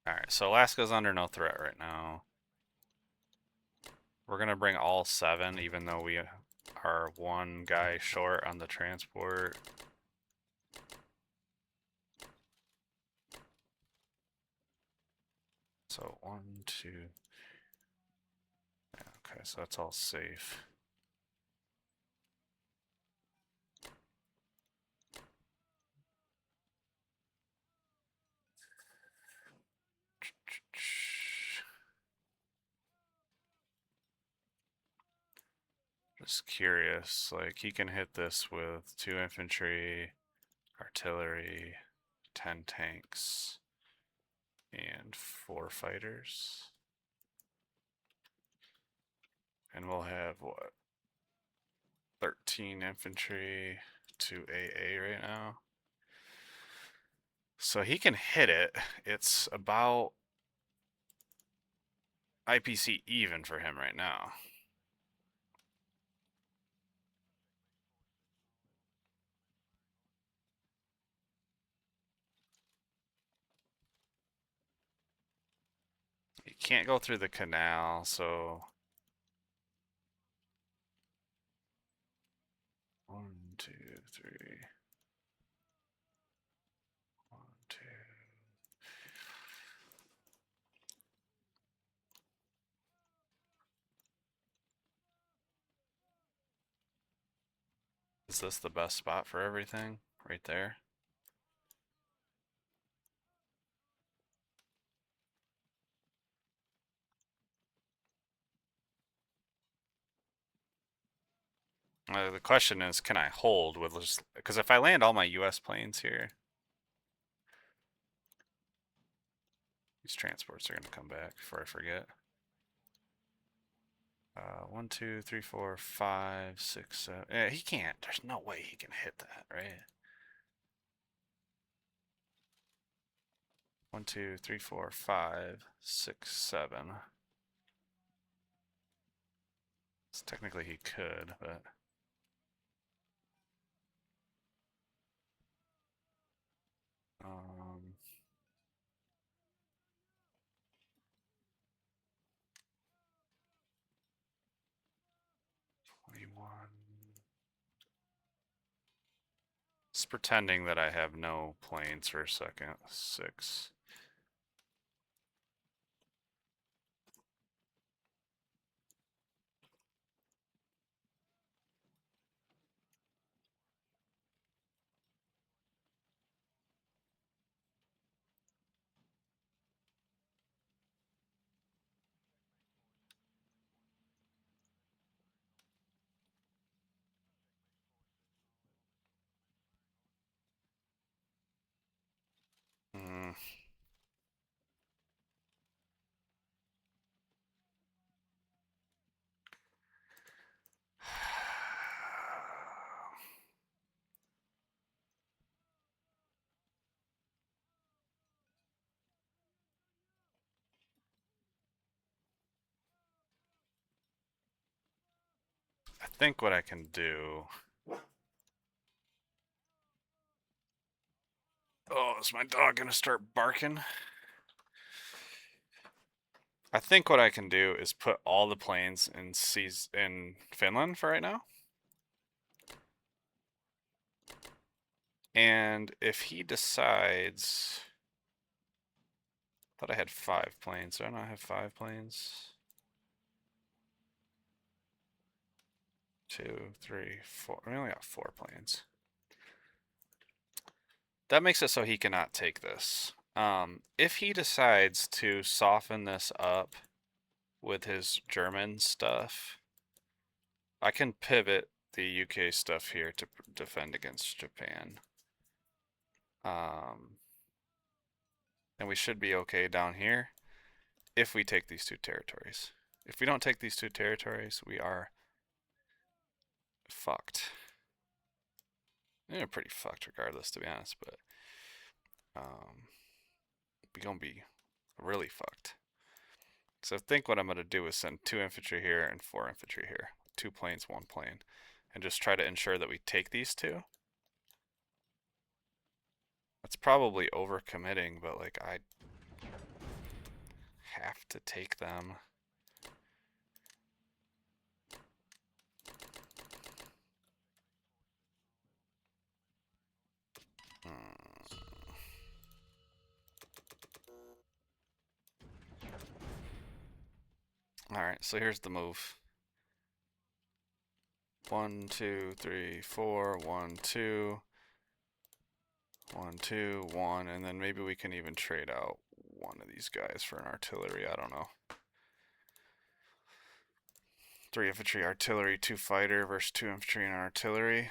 Alright, so Alaska's under no threat right now. We're going to bring all 7, even though we are 1 guy short on the transport. So 1, 2. Yeah, okay, so that's all safe. Just curious, like he can hit this with 2 infantry, artillery, 10 tanks, and 4 fighters. And we'll have what? 13 infantry, 2 AA right now. So he can hit it. It's about IPC even for him right now. He can't go through the canal, so 1, 2, 3. 1, 2. Is this the best spot for everything? Right there? The question is, can I hold with just because if I land all my U.S. planes here, these transports are gonna come back before I forget. 1, 2, 3, 4, 5, 6, 7. Yeah, he can't. There's no way he can hit that, right? 1, 2, 3, 4, 5, 6, 7. So technically he could, but. Um, 21. Just pretending that I have no planes for a second. 6. Mm. I think what I can do. Oh, is my dog gonna start barking? I think what I can do is put all the planes in Finland for right now. And if he decides, I thought I had 5 planes. Do I not have 5 planes? 2, 3, 4. We only got 4 planes. That makes it so he cannot take this. If he decides to soften this up with his German stuff, I can pivot the UK stuff here to defend against Japan. And we should be okay down here if we take these 2 territories. If we don't take these 2 territories, we are fucked. They're pretty fucked regardless, to be honest, but we're gonna be really fucked. So I think what I'm gonna do is send 2 infantry here and 4 infantry here. 2 planes, 1 plane. And just try to ensure that we take these 2. That's probably overcommitting, but like I have to take them. Alright, so here's the move. 1, 2, 3, 4, 1, 2. 1, 2, 1, and then maybe we can even trade out one of these guys for an artillery, I don't know. 3 infantry, artillery, 2 fighter versus 2 infantry and artillery.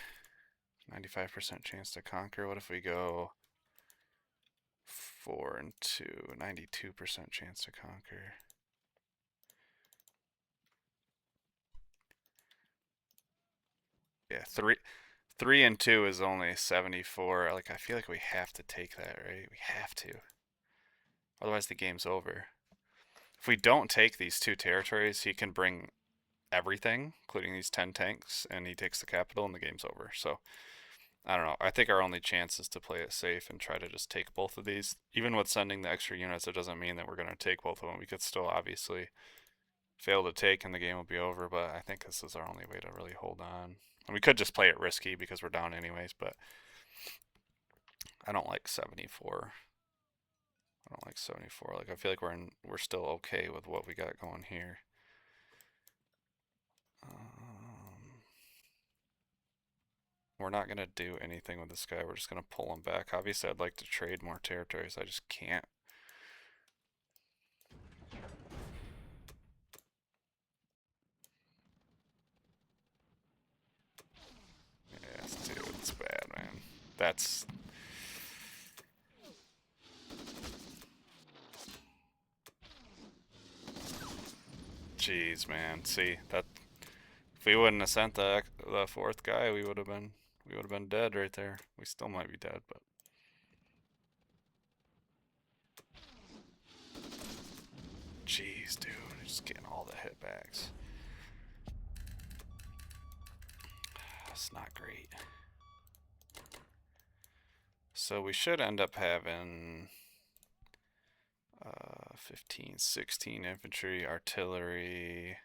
95% chance to conquer. What if we go 4 and 2? 92% chance to conquer. Yeah, 3 and 2 is only 74. Like, I feel like we have to take that, right? We have to. Otherwise, the game's over. If we don't take these 2 territories, he can bring everything, including these 10 tanks, and he takes the capital, and the game's over. So, I don't know. I think our only chance is to play it safe and try to just take both of these. Even with sending the extra units, it doesn't mean that we're going to take both of them. We could still obviously fail to take, and the game will be over, but I think this is our only way to really hold on. And we could just play it risky because we're down anyways, but I don't like 74. I don't like 74. Like, I feel like we're still okay with what we got going here. We're not gonna do anything with this guy. We're just gonna pull him back. Obviously, I'd like to trade more territories. I just can't. Yes, dude, it's bad, man. That's... Jeez, man. See, that... If we wouldn't have sent the 4th guy, we would have been dead right there. We still might be dead, but... Jeez, dude. Just getting all the hitbacks. That's not great. So we should end up having 15, 16 infantry, artillery,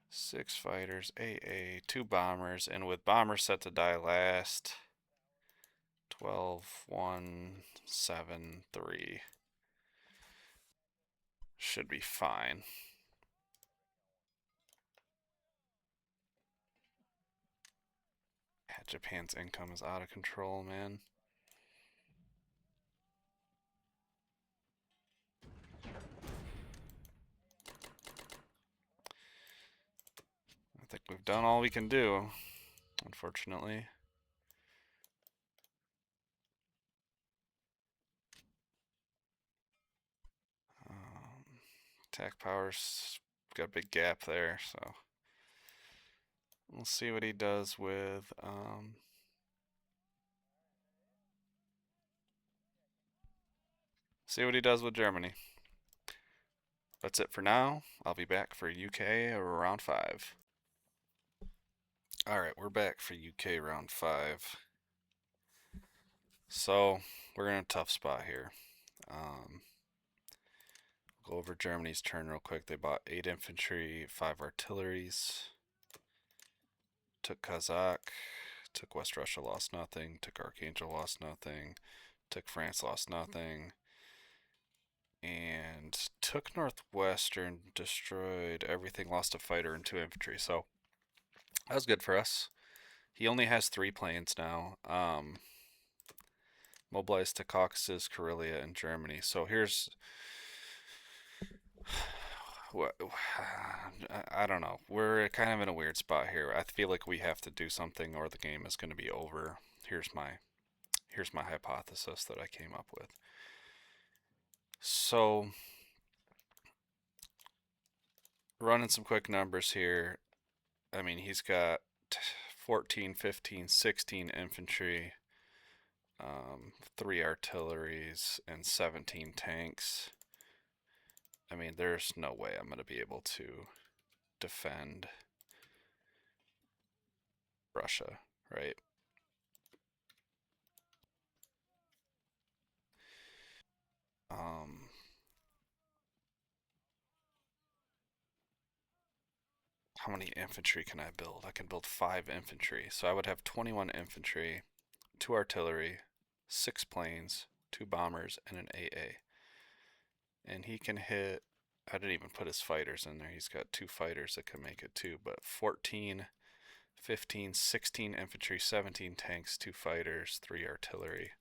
6 fighters, AA, 2 bombers, and with bombers set to die last, 12, 1, 7, 3. Should be fine. Yeah, Japan's income is out of control, man. I think we've done all we can do, unfortunately. Attack power's got a big gap there, so we'll see what he does with Germany. That's it for now. I'll be back for UK round 5. Alright, we're back for UK round 5. So, we're in a tough spot here. Go over Germany's turn real quick. They bought 8 infantry, 5 artilleries. Took Kazakh. Took West Russia, lost nothing. Took Archangel, lost nothing. Took France, lost nothing. And took Northwestern, destroyed everything, lost a fighter and 2 infantry. So that was good for us. He only has 3 planes now. Mobilized to Caucasus, Karelia, and Germany. So here's... I don't know. We're kind of in a weird spot here. I feel like we have to do something or the game is going to be over. Here's my hypothesis that I came up with. So, running some quick numbers here. I mean, he's got 14, 15, 16 infantry, 3 artilleries, and 17 tanks. I mean, there's no way I'm going to be able to defend Russia, right? How many infantry can I build? I can build 5 infantry. So I would have 21 infantry, 2 artillery, 6 planes, 2 bombers, and an AA. And he can hit, I didn't even put his fighters in there. He's got 2 fighters that can make it too, but 14, 15, 16 infantry, 17 tanks, 2 fighters, 3 artillery.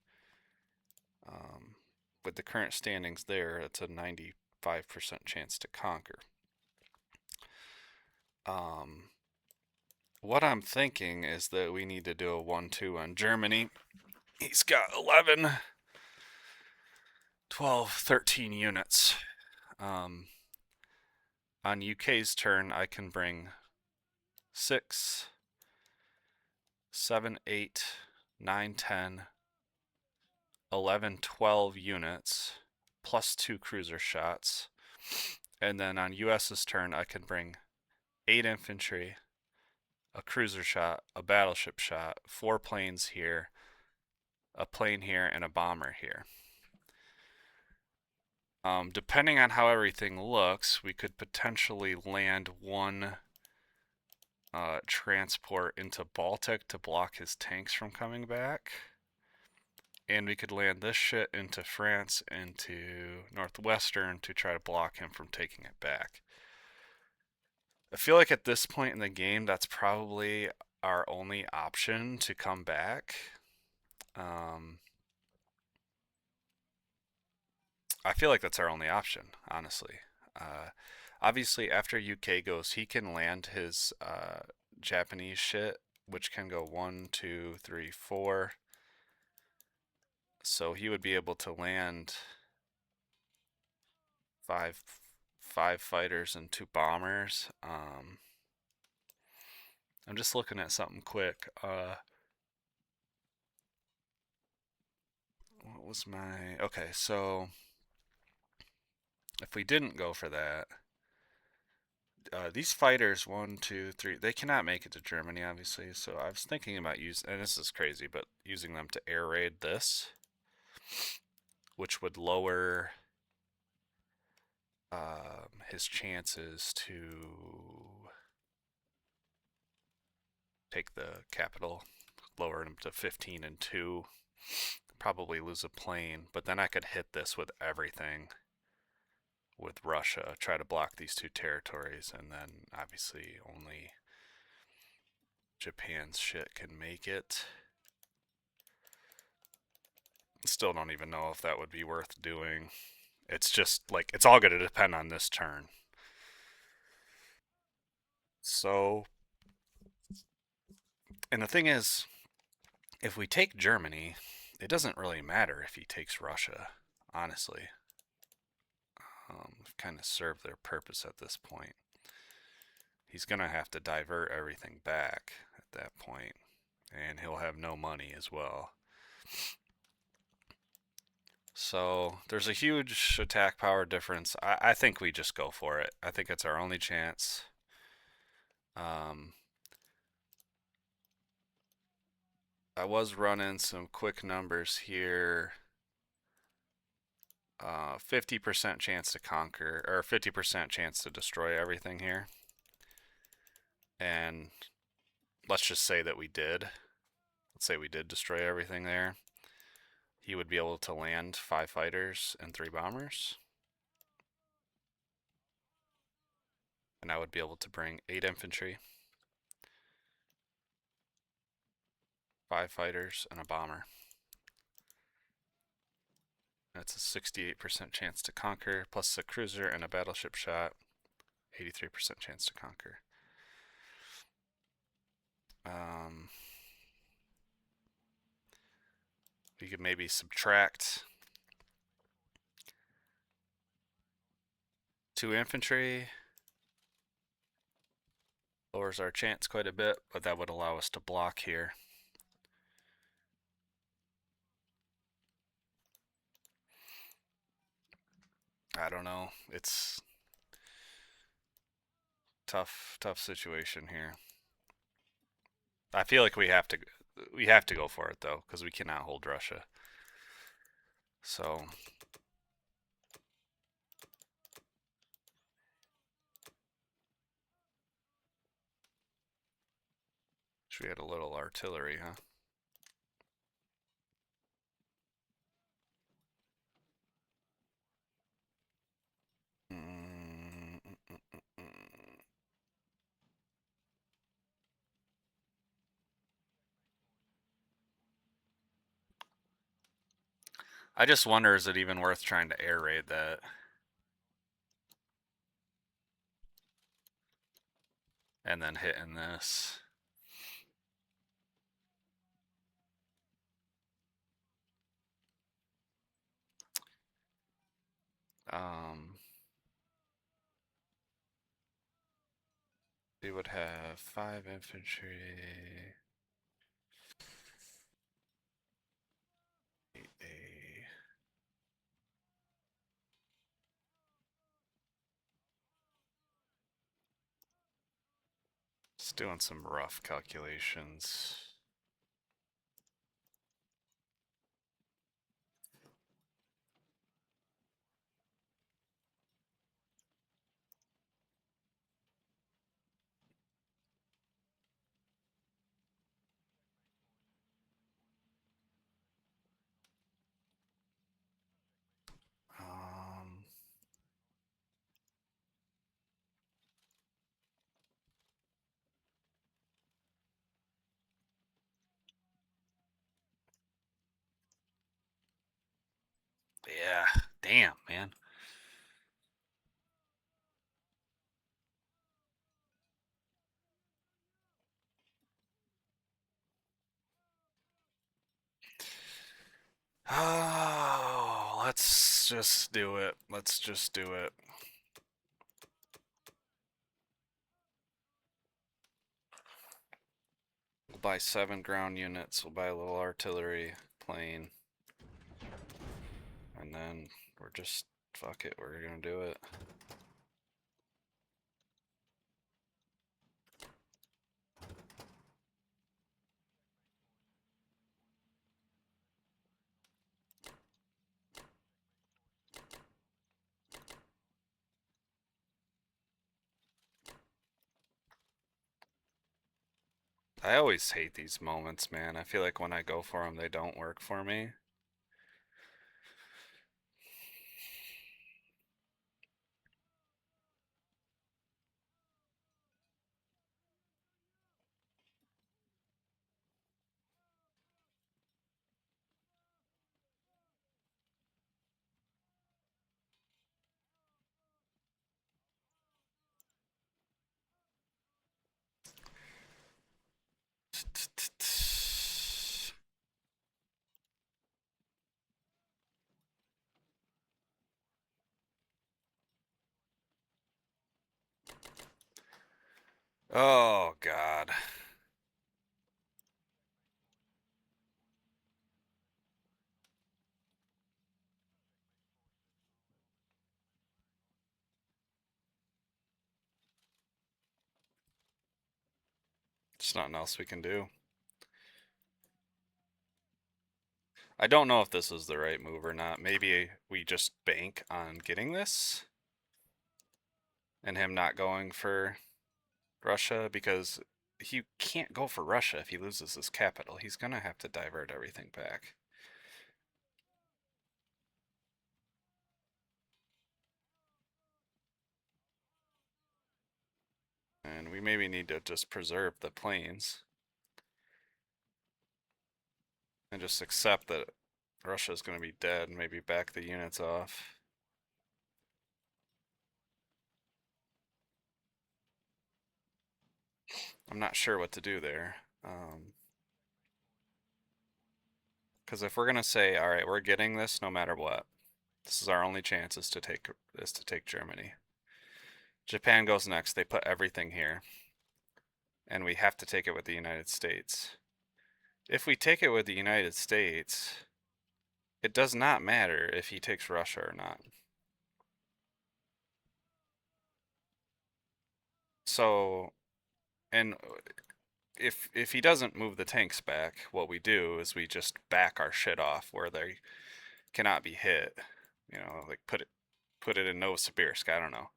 With the current standings there, it's a 95% chance to conquer. What I'm thinking is that we need to do a 1-2 on Germany. He's got 11, 12, 13 units. On UK's turn, I can bring 6, 7, 8, 9, 10, 11, 12 units, plus 2 cruiser shots. And then on US's turn, I can bring 8 infantry, a cruiser shot, a battleship shot, 4 planes here, a plane here, and a bomber here. Depending on how everything looks, we could potentially land one transport into Baltic to block his tanks from coming back. And we could land this shit into France, into Northwestern to try to block him from taking it back. I feel like at this point in the game, that's probably our only option to come back. I feel like that's our only option, honestly. Obviously, after UK goes, he can land his Japanese shit, which can go 1, 2, 3, 4. So he would be able to land five fighters and 2 bombers. I'm just looking at something quick. What was my... Okay, so if we didn't go for that, these fighters, 1, 2, 3, they cannot make it to Germany, obviously. So I was thinking about using, and this is crazy, but using them to air raid this, which would lower his chances to take the capital, lower him to 15 and 2, probably lose a plane, but then I could hit this with everything with Russia, try to block these 2 territories, and then obviously only Japan's shit can make it. Still don't even know if that would be worth doing. It's just like, it's all going to depend on this turn. So, and the thing is, if we take Germany, it doesn't really matter if he takes Russia, honestly. Kind of served their purpose at this point. He's going to have to divert everything back at that point, and he'll have no money as well. So there's a huge attack power difference. I think we just go for it. I think it's our only chance. I was running some quick numbers here. 50% chance to conquer, or 50% chance to destroy everything here. And let's just say that we did. Let's say we did destroy everything there. He would be able to land 5 fighters and 3 bombers. And I would be able to bring 8 infantry, 5 fighters, and a bomber. That's a 68% chance to conquer, plus a cruiser and a battleship shot. 83% chance to conquer. We could maybe subtract 2 infantry. Lowers our chance quite a bit, but that would allow us to block here. I don't know. It's tough situation here. I feel like we have to go for it though, because we cannot hold Russia. So we had a little artillery, huh? I just wonder, is it even worth trying to air raid that? and then hitting this. He would have 5 infantry. 8A. Just doing some rough calculations. Yeah, damn, man. Oh, let's just do it. Let's just do it. We'll buy 7 ground units. We'll buy a little artillery plane. And then we're just, fuck it, we're gonna do it. I always hate these moments, man. I feel like when I go for them, they don't work for me. Oh, God. There's nothing else we can do. I don't know if this is the right move or not. Maybe we just bank on getting this and him not going for Russia, because he can't go for Russia if he loses his capital. He's gonna have to divert everything back. And we maybe need to just preserve the planes and just accept that Russia's gonna be dead and maybe back the units off. I'm not sure what to do there. Because if we're gonna say, all right, we're getting this no matter what, this is our only chance is to take Germany. Japan goes next. They put everything here, and we have to take it with the United States. If we take it with the United States, it does not matter if he takes Russia or not. So, and if he doesn't move the tanks back, what we do is we just back our shit off where they cannot be hit. You know, like put it in Novosibirsk. I don't know.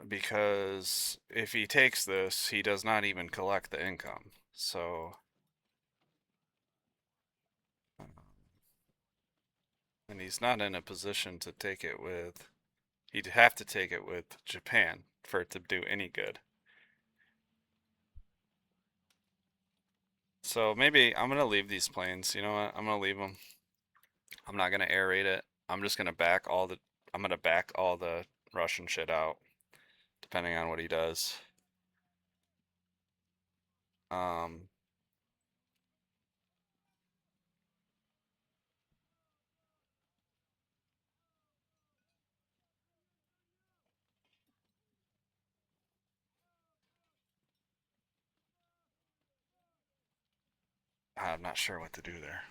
Because if he takes this, he does not even collect the income. So, and he's not in a position to take it with. He'd have to take it with Japan for it to do any good. So maybe I'm gonna leave these planes. You know what? I'm gonna leave them. I'm not gonna aerate it. I'm just gonna back I'm gonna back all the Russian shit out, depending on what he does. Um, I'm not sure what to do there.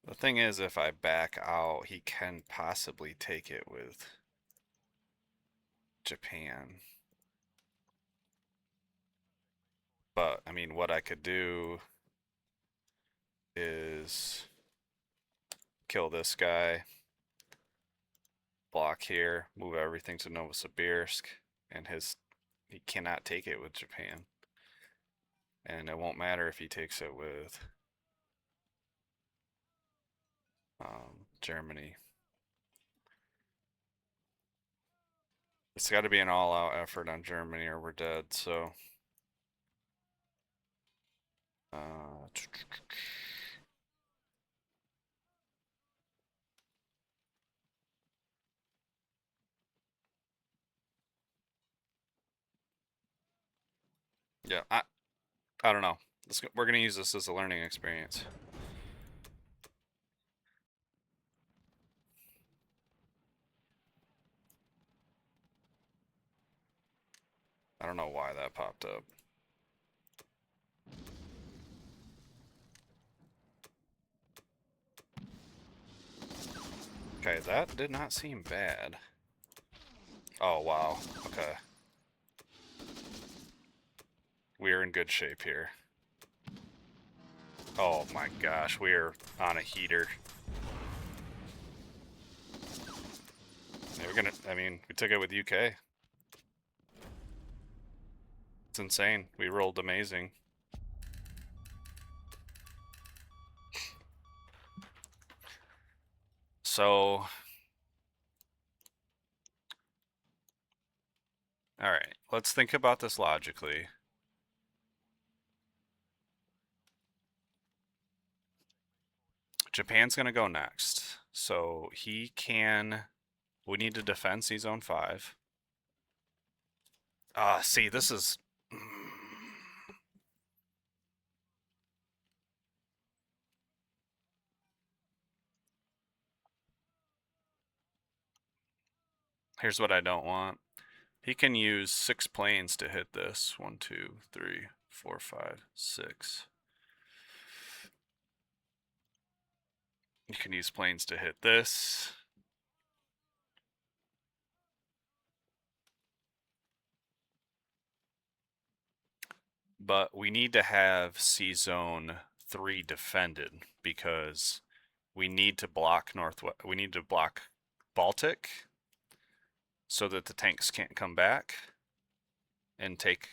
The thing is, if I back out, he can possibly take it with Japan. But, I mean, what I could do is kill this guy, block here, move everything to Novosibirsk, and he cannot take it with Japan. And it won't matter if he takes it with Germany. It's got to be an all-out effort on Germany or we're dead, so... yeah, I don't know. We're going to use this as a learning experience. I don't know why that popped up. Okay, that did not seem bad. Oh, wow. Okay. We're in good shape here. Oh my gosh, we're on a heater. Yeah, I mean, we took it with UK. It's insane. We rolled amazing. So, all right, let's think about this logically. Japan's going to go next. So we need to defend C-Zone 5. See, this is... Here's what I don't want. He can use 6 planes to hit this. 1, 2, 3, 4, 5, 6. You can use planes to hit this. But we need to have C-Zone 3 defended because we need to block we need to block Baltic so that the tanks can't come back and take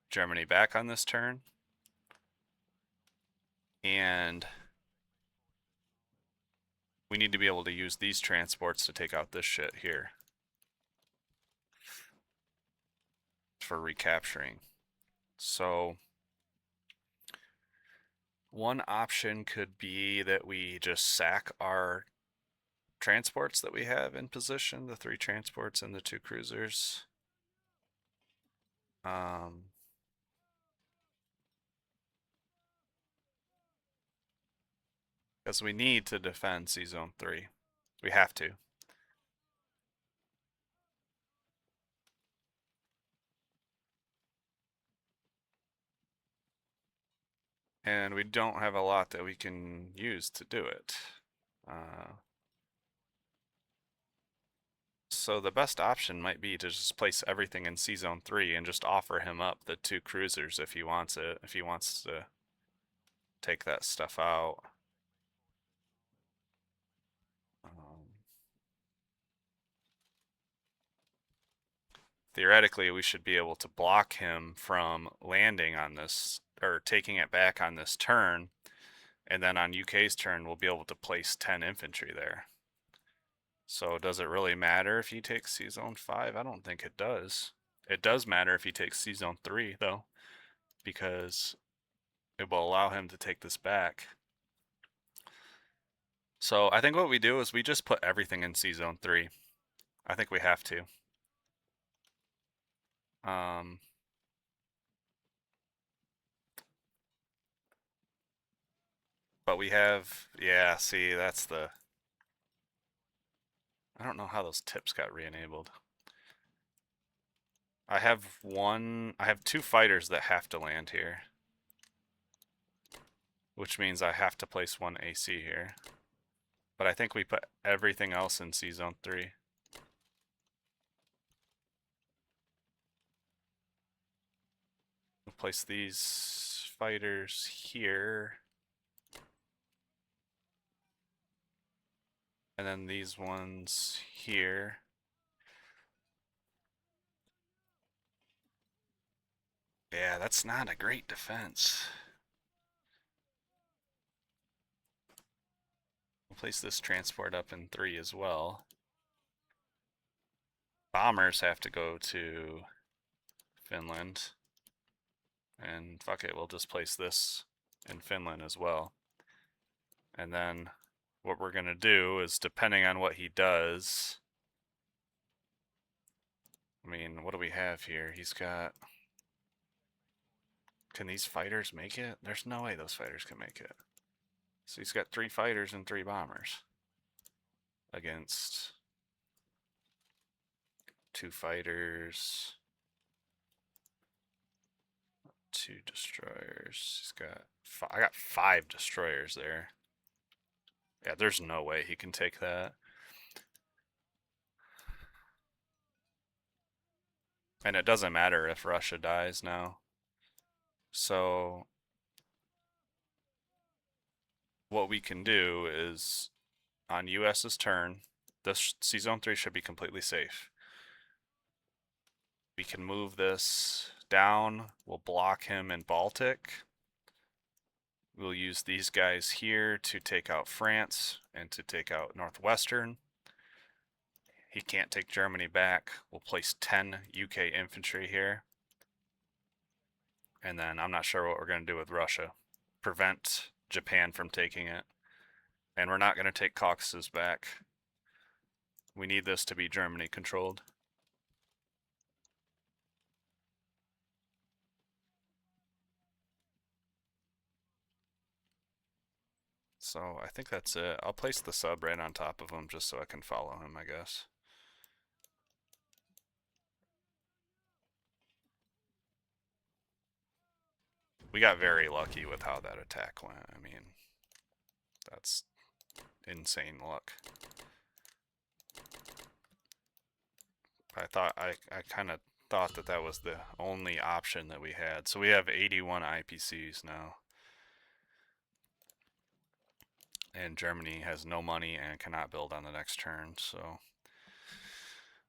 Germany back on this turn. And we need to be able to use these transports to take out this shit here for recapturing. So one option could be that we just sack our transports that we have in position, the 3 transports and the 2 cruisers. Because we need to defend C-Zone 3. We have to. And we don't have a lot that we can use to do it. So the best option might be to just place everything in C-Zone 3 and just offer him up the 2 cruisers if he wants it, if he wants to take that stuff out. Theoretically, we should be able to block him from landing on this, or taking it back on this turn, And then on UK's turn, we'll be able to place 10 infantry there. So does it really matter if he takes C-Zone 5? I don't think it does. It does matter if he takes C-Zone 3, though, because it will allow him to take this back. So I think what we do is we just put everything in C-Zone 3. I think we have to. But we have, yeah, see, that's the... I don't know how those tips got re-enabled. I have two fighters that have to land here. Which means I have to place one AC here. But I think we put everything else in C-Zone 3. We'll place these fighters here. And then these ones here. Yeah, that's not a great defense. We'll place this transport up in 3 as well. Bombers have to go to Finland. And fuck it, we'll just place this in Finland as well. And then what we're going to do is, depending on what he does... I mean, what do we have here? He's got... Can these fighters make it? There's no way those fighters can make it. So he's got 3 fighters and 3 bombers. Against 2 fighters. 2 destroyers. He's got... I got 5 destroyers there. Yeah, there's no way he can take that. And it doesn't matter if Russia dies now. So what we can do is, on US's turn, this C-Zone 3 should be completely safe. We can move this down. We'll block him in Baltic. We'll use these guys here to take out France and to take out Northwestern. He can't take Germany back. We'll place 10 UK infantry here. And then I'm not sure what we're going to do with Russia. Prevent Japan from taking it. And we're not going to take Caucasus back. We need this to be Germany controlled. So I think that's it. I'll place the sub right on top of him just so I can follow him, I guess. We got very lucky with how that attack went. I mean, that's insane luck. I kind of thought that was the only option that we had. So we have 81 IPCs now. And Germany has no money and cannot build on the next turn, so...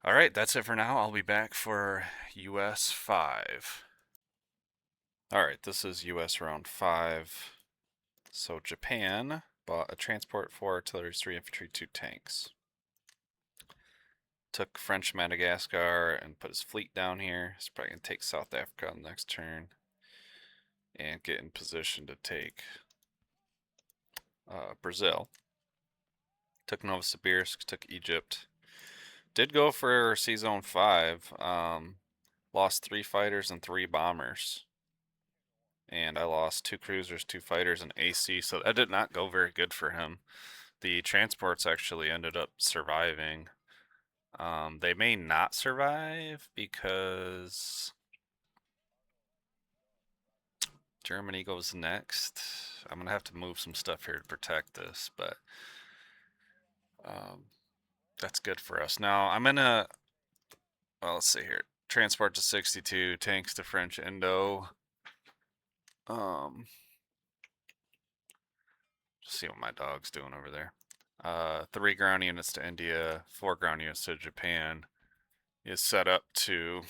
Alright, that's it for now. I'll be back for US 5. Alright, this is US round 5. So Japan bought a transport, 4 artillery, 3 infantry, 2 tanks. Took French Madagascar and put his fleet down here. He's probably going to take South Africa on the next turn. And get in position to take Brazil. Took Novosibirsk, took Egypt. Did go for C-Zone 5. Lost 3 fighters and 3 bombers. And I lost 2 cruisers, 2 fighters, and AC, so that did not go very good for him. The transports actually ended up surviving. They may not survive because Germany goes next. I'm going to have to move some stuff here to protect this, but that's good for us. Now, I'm going to, well, let's see here. Transport to 62, tanks to French Indo. See what my dog's doing over there. 3 ground units to India, 4 ground units to Japan. Is set up to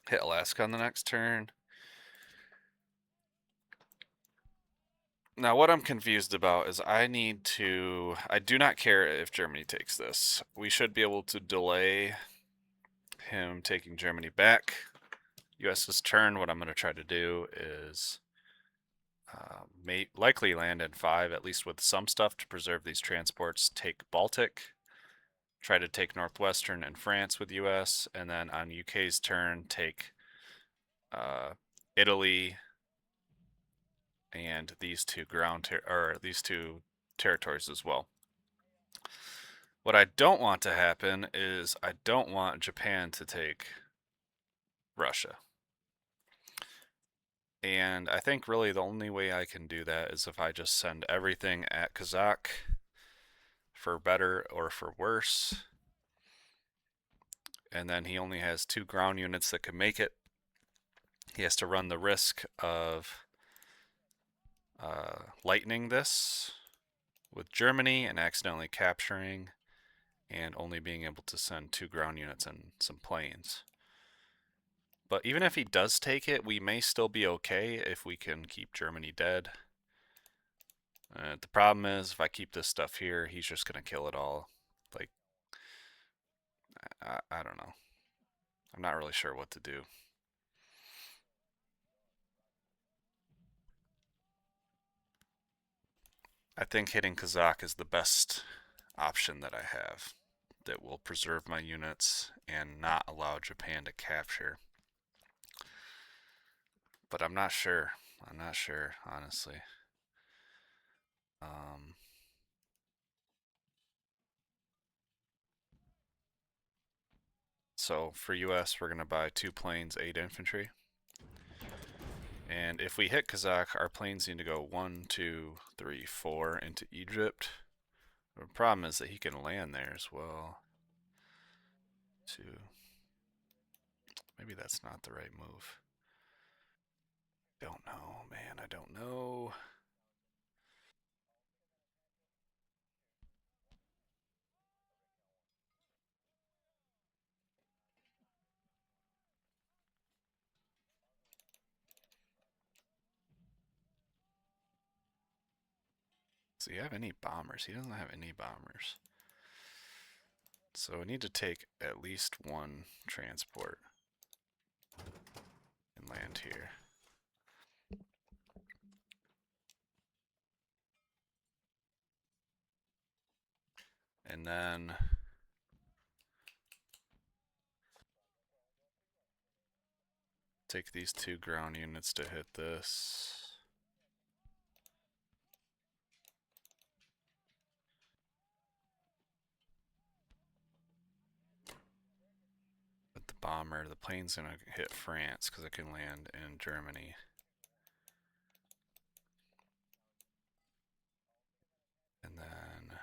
hit Alaska on the next turn. Now, what I'm confused about is I do not care if Germany takes this. We should be able to delay him taking Germany back. US's turn, what I'm going to try to do is likely land in 5, at least with some stuff to preserve these transports, take Baltic, try to take Northwestern and France with US, and then on UK's turn, take Italy and these two these two territories as well. What I don't want to happen is I don't want Japan to take Russia. And I think really the only way I can do that is if I just send everything at Kazakh for better or for worse. And then he only has 2 ground units that can make it. He has to run the risk of lightning this with Germany and accidentally capturing and only being able to send 2 ground units and some planes. But even if he does take it, we may still be okay if we can keep Germany dead. The problem is, if I keep this stuff here, he's just going to kill it all. Like, I don't know. I'm not really sure what to do. I think hitting Kazakh is the best option that I have that will preserve my units and not allow Japan to capture. But I'm not sure. I'm not sure, honestly. So for US, we're going to buy 2 planes, 8 infantry. And if we hit Kazakh, our planes need to go 1, 2, 3, 4 into Egypt. The problem is that he can land there as well. 2. Maybe that's not the right move. Don't know, man. I don't know. Does he have any bombers? He doesn't have any bombers. So we need to take at least 1 transport and land here. And then take these 2 ground units to hit this. With the bomber, the plane's gonna hit France because it can land in Germany. And then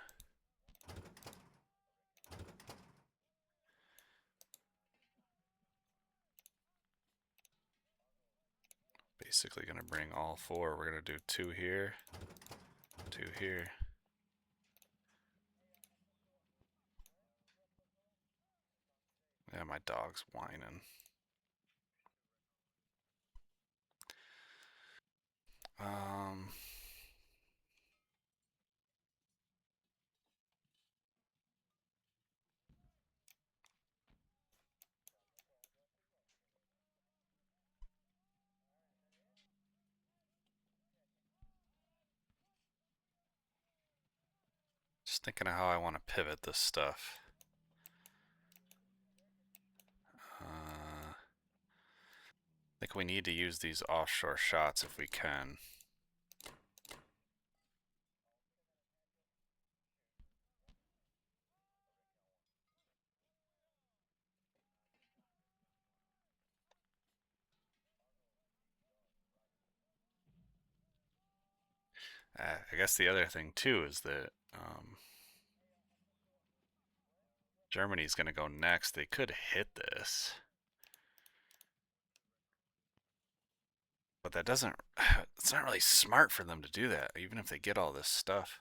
basically gonna bring all 4. We're gonna do 2 here, 2 here. Yeah, my dog's whining. Just thinking of how I want to pivot this stuff. I think we need to use these offshore shots if we can. I guess the other thing too is that Germany's going to go next. They could hit this. But that doesn't, it's not really smart for them to do that, even if they get all this stuff.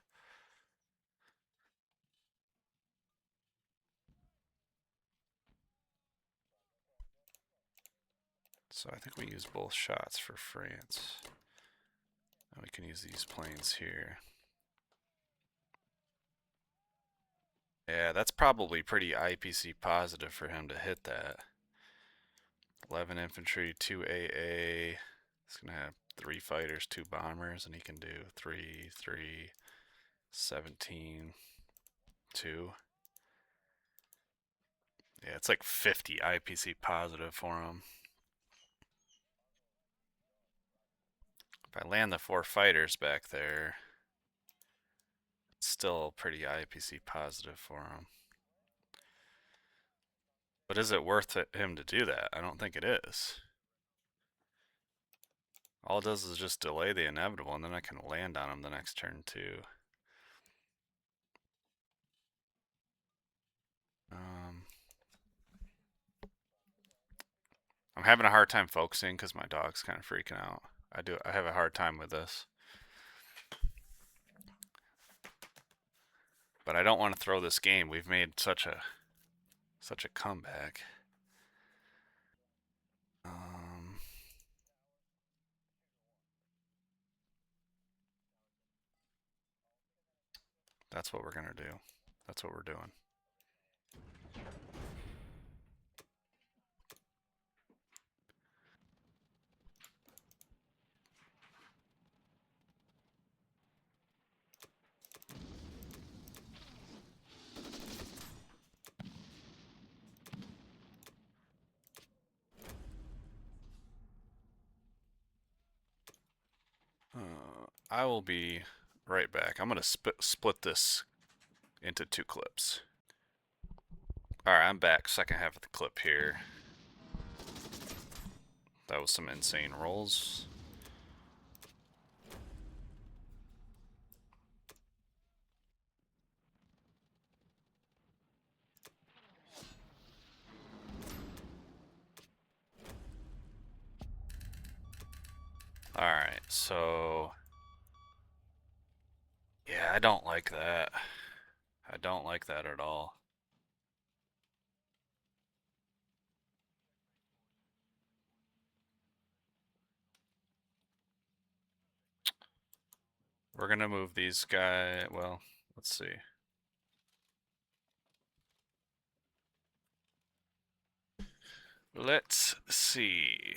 So I think we use both shots for France. And we can use these planes here. Yeah, that's probably pretty IPC positive for him to hit that. 11 infantry, 2 AA. He's going to have 3 fighters, 2 bombers, and he can do 3, 3, 17, 2. Yeah, it's like 50 IPC positive for him. If I land the 4 fighters back there, it's still pretty IPC positive for him. But is it worth him to do that? I don't think it is. All it does is just delay the inevitable, and then I can land on him the next turn too. I'm having a hard time focusing because my dog's kind of freaking out. I have a hard time with this. But I don't want to throw this game. We've made such a comeback. That's what we're gonna do. That's what we're doing. I will be right back. I'm gonna split this into 2 clips. Alright, I'm back. Second half of the clip here. That was some insane rolls. Alright, so yeah, I don't like that. I don't like that at all. We're gonna move these guys. Well, let's see. Let's see.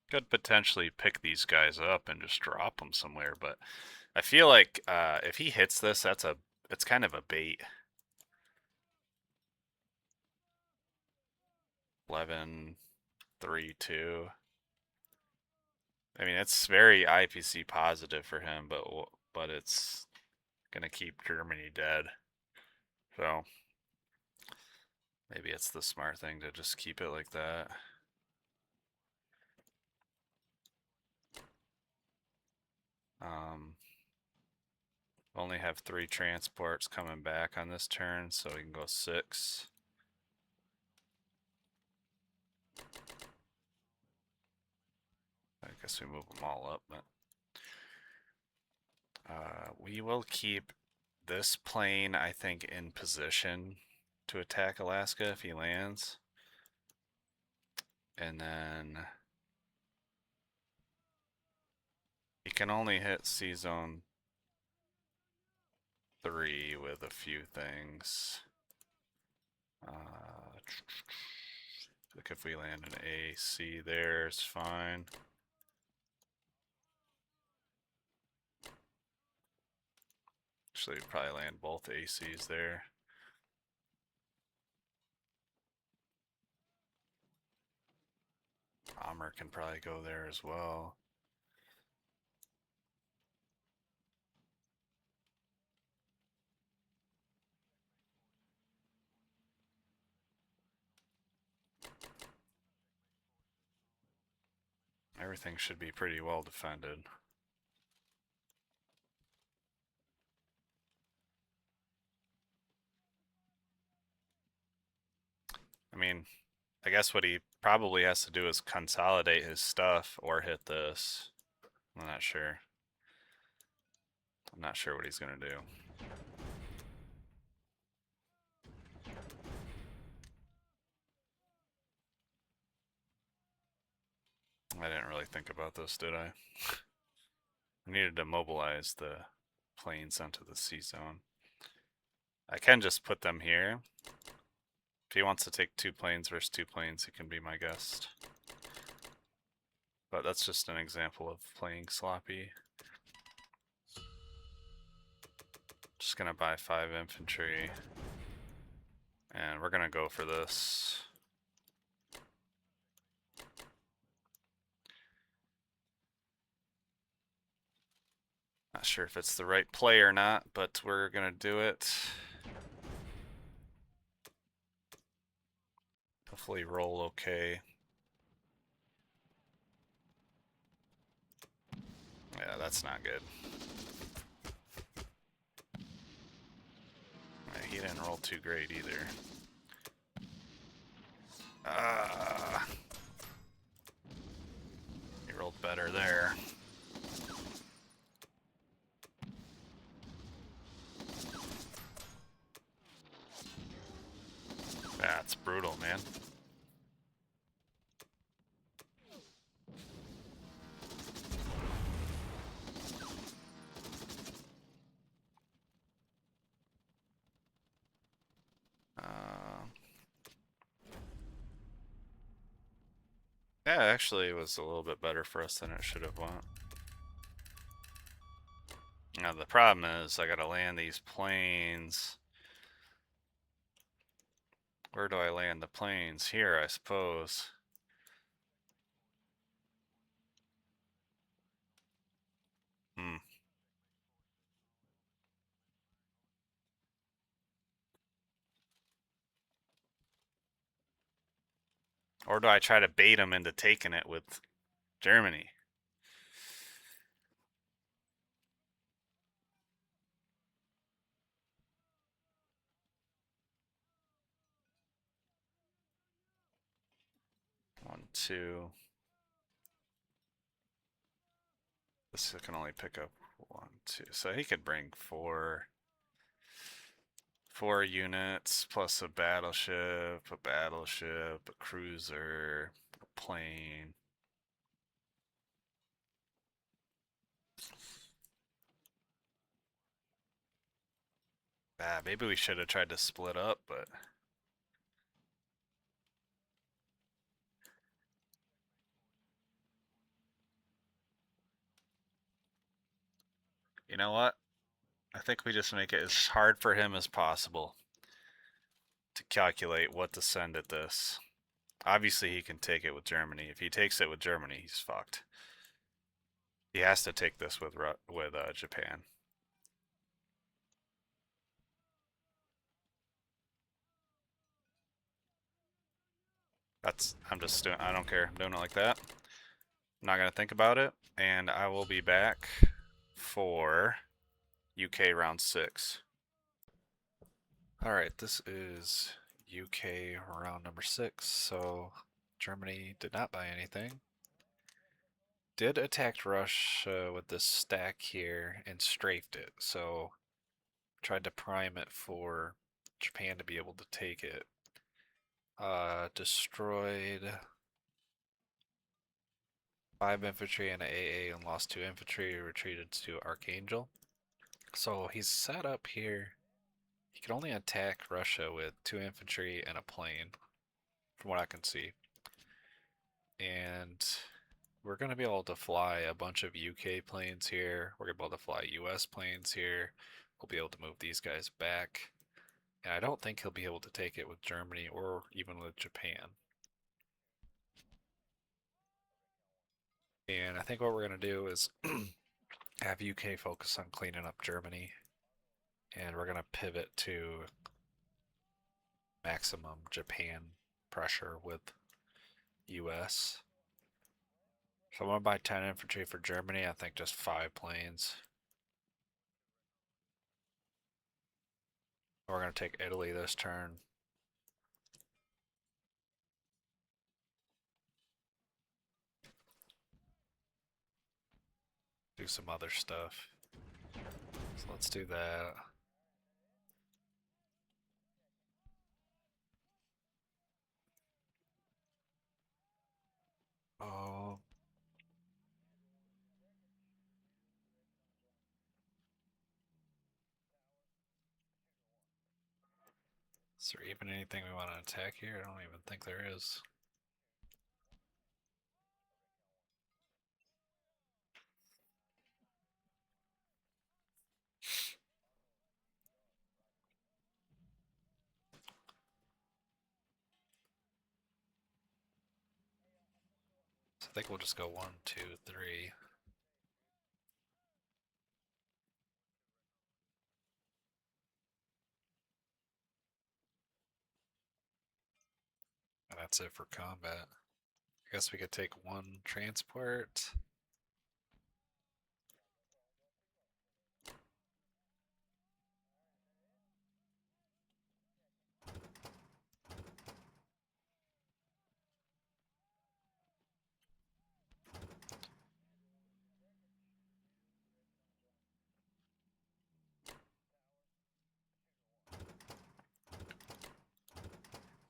Could potentially pick these guys up and just drop them somewhere, but I feel like if he hits this, it's kind of a bait. 11, 3, 2. I mean, it's very IPC positive for him, but it's gonna keep Germany dead. So maybe it's the smart thing to just keep it like that. Only have 3 transports coming back on this turn, so we can go 6. I guess we move them all up, but we will keep this plane, I think, in position to attack Alaska if he lands. And then he can only hit C-Zone 3 with a few things. Like if we land an AC there, it's fine. Actually, we'd probably land both ACs there. Bomber can probably go there as well. Everything should be pretty well defended. I mean, I guess what he probably has to do is consolidate his stuff or hit this. I'm not sure. I'm not sure what he's gonna do. about this, did I? I needed to mobilize the planes onto the sea zone. I can just put them here. If he wants to take 2 planes versus 2 planes, he can be my guest. But that's just an example of playing sloppy. Just gonna buy 5 infantry. And we're gonna go for this. Not sure if it's the right play or not, but we're gonna do it. Hopefully roll okay. Yeah, that's not good. He didn't roll too great either. He rolled better there. That's brutal, man. Yeah, actually it was a little bit better for us than it should have went. Now the problem is I gotta land these planes. Where do I land the planes? Here, I suppose. Or do I try to bait him into taking it with Germany? One, two. This can only pick up 1, 2. So he could bring 4 units plus a battleship, a cruiser, a plane. Maybe we should have tried to split up, but you know what? I think we just make it as hard for him as possible to calculate what to send at this. Obviously, he can take it with Germany. If he takes it with Germany, he's fucked. He has to take this with Japan. I'm just doing, I don't care. I'm doing it like that. I'm not going to think about it. And I will be back for UK round 6. Alright, this is UK round number 6. So Germany did not buy anything. Did attack Russia with this stack here and strafed it. So tried to prime it for Japan to be able to take it. Destroyed 5 infantry and an AA and lost 2 infantry, retreated to Archangel. So he's set up here. He can only attack Russia with 2 infantry and a plane, from what I can see. And we're going to be able to fly a bunch of UK planes here. We're going to be able to fly US planes here. We'll be able to move these guys back. And I don't think he'll be able to take it with Germany or even with Japan. And I think what we're going to do is have UK focus on cleaning up Germany. And we're going to pivot to maximum Japan pressure with US. So I'm going to buy 10 infantry for Germany. I think just 5 planes. We're going to take Italy this turn. Do some other stuff. So let's do that. Oh. Is there even anything we want to attack here? I don't even think there is. So I think we'll just go 1, 2, 3. And that's it for combat. I guess we could take 1 transport.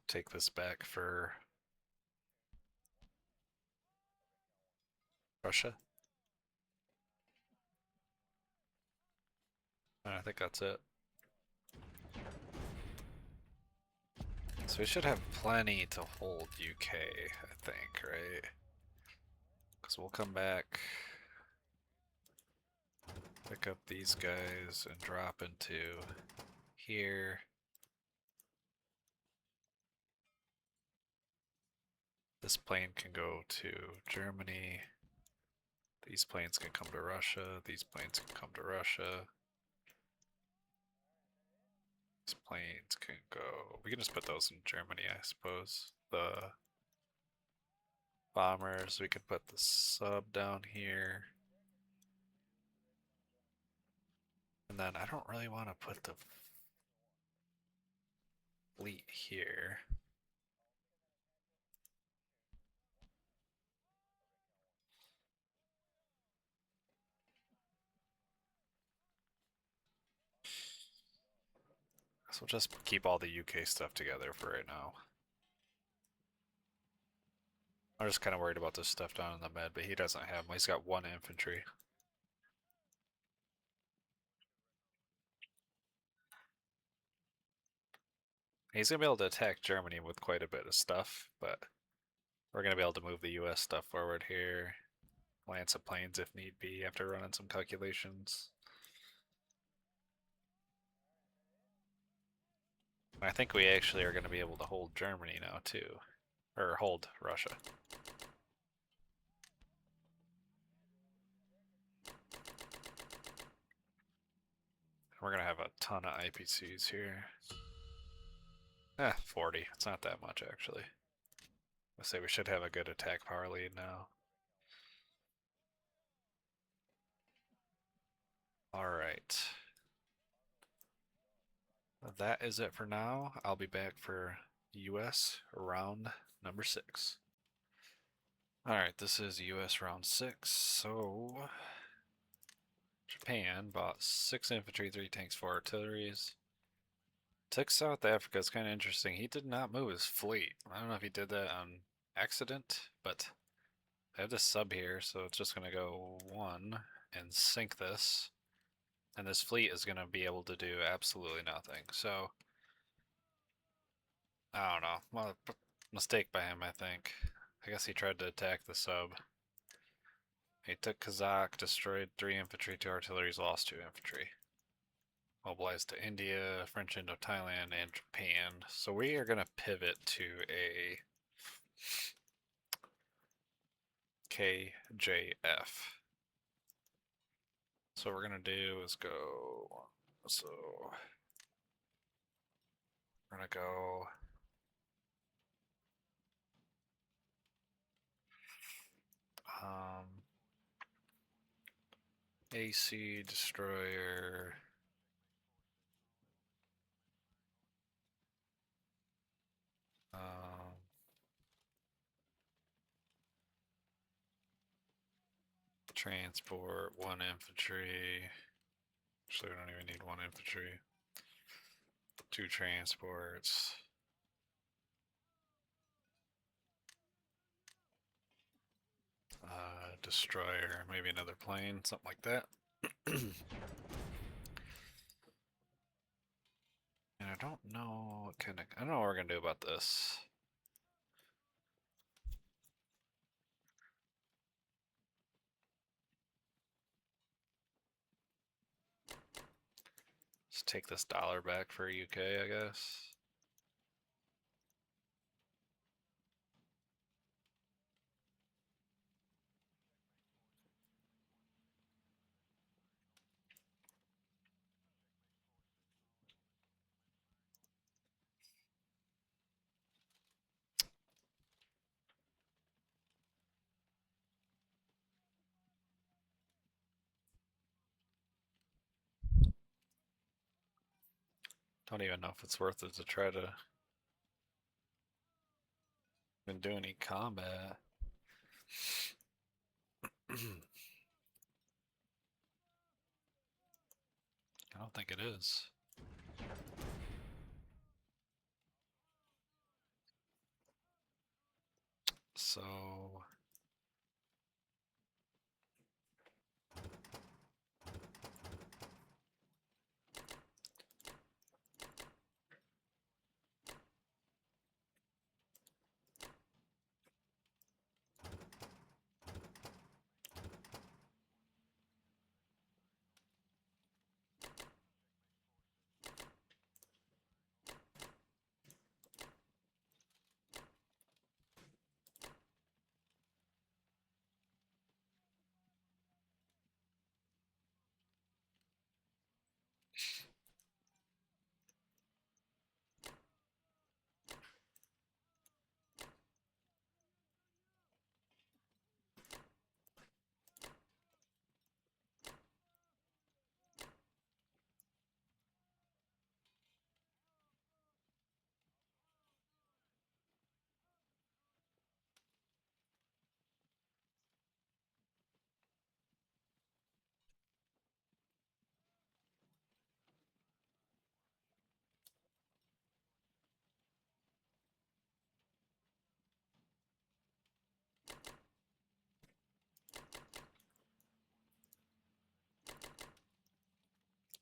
Take this back for Russia. And I think that's it. So we should have plenty to hold UK, I think, right? Because we'll come back, pick up these guys, and drop into here. This plane can go to Germany. These planes can come to Russia. These planes can come to Russia. These planes can go... We can just put those in Germany, I suppose. The bombers, we could put the sub down here. And then I don't really want to put the fleet here. So we'll just keep all the UK stuff together for right now. I'm just kind of worried about this stuff down in the med, but he doesn't have them. He's got 1 infantry. He's going to be able to attack Germany with quite a bit of stuff, but we're going to be able to move the US stuff forward here. Land some planes if need be after running some calculations. I think we actually are going to be able to hold Germany now too. Or hold Russia. We're going to have a ton of IPCs here. 40. It's not that much actually. I say we should have a good attack power lead now. Alright. That is it for now. I'll be back for US round number 6. Alright, this is US round 6. So Japan bought 6 infantry, 3 tanks, 4 artilleries. Took South Africa. It's kind of interesting. He did not move his fleet. I don't know if he did that on accident, but I have this sub here, so it's just going to go 1 and sink this. And this fleet is going to be able to do absolutely nothing. So, I don't know. Well, mistake by him, I think. I guess he tried to attack the sub. He took Kazakh, destroyed 3 infantry, 2 artillery, lost 2 infantry. Mobilized to India, French Indo, Thailand, and Japan. So we are going to pivot to a KJF. So what we're going to do is go, so we're going to go AC destroyer, transport, 1 infantry. Actually, we don't even need 1 infantry. 2 transports. Destroyer, maybe another plane, something like that. And a don't know what kind of. I don't know what we're gonna do about this. Let's take this dollar back for UK, I guess. Don't even know if it's worth it to try to even do any combat. I don't think it is. So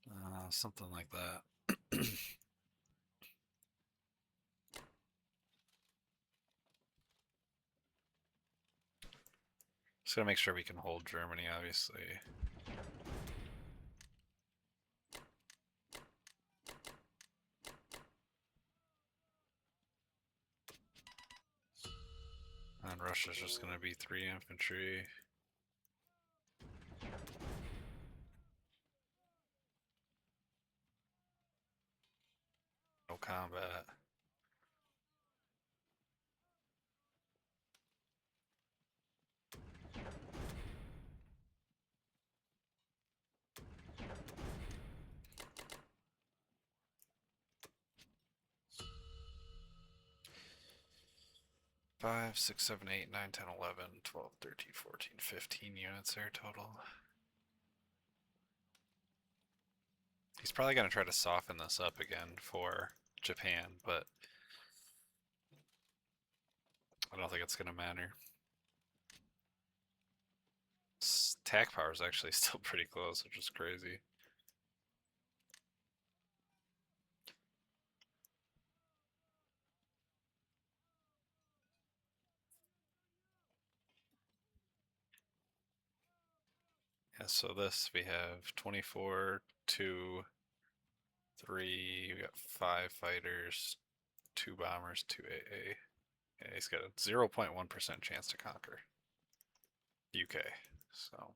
'Ave something like that. Just gotta make sure we can hold Germany, obviously. And Russia's just gonna be 3 infantry. No combat. Five, 6, 7, 8, 9, 10, 11, 12, 13, 14, 15 units there total. He's probably going to try to soften this up again for Japan, but I don't think it's going to matter. Attack power is actually still pretty close, which is crazy. Yeah, so this we have 24, 2, 3, we got 5 fighters, 2 bombers, 2 AA. Yeah, he's got a 0.1% chance to conquer UK. So,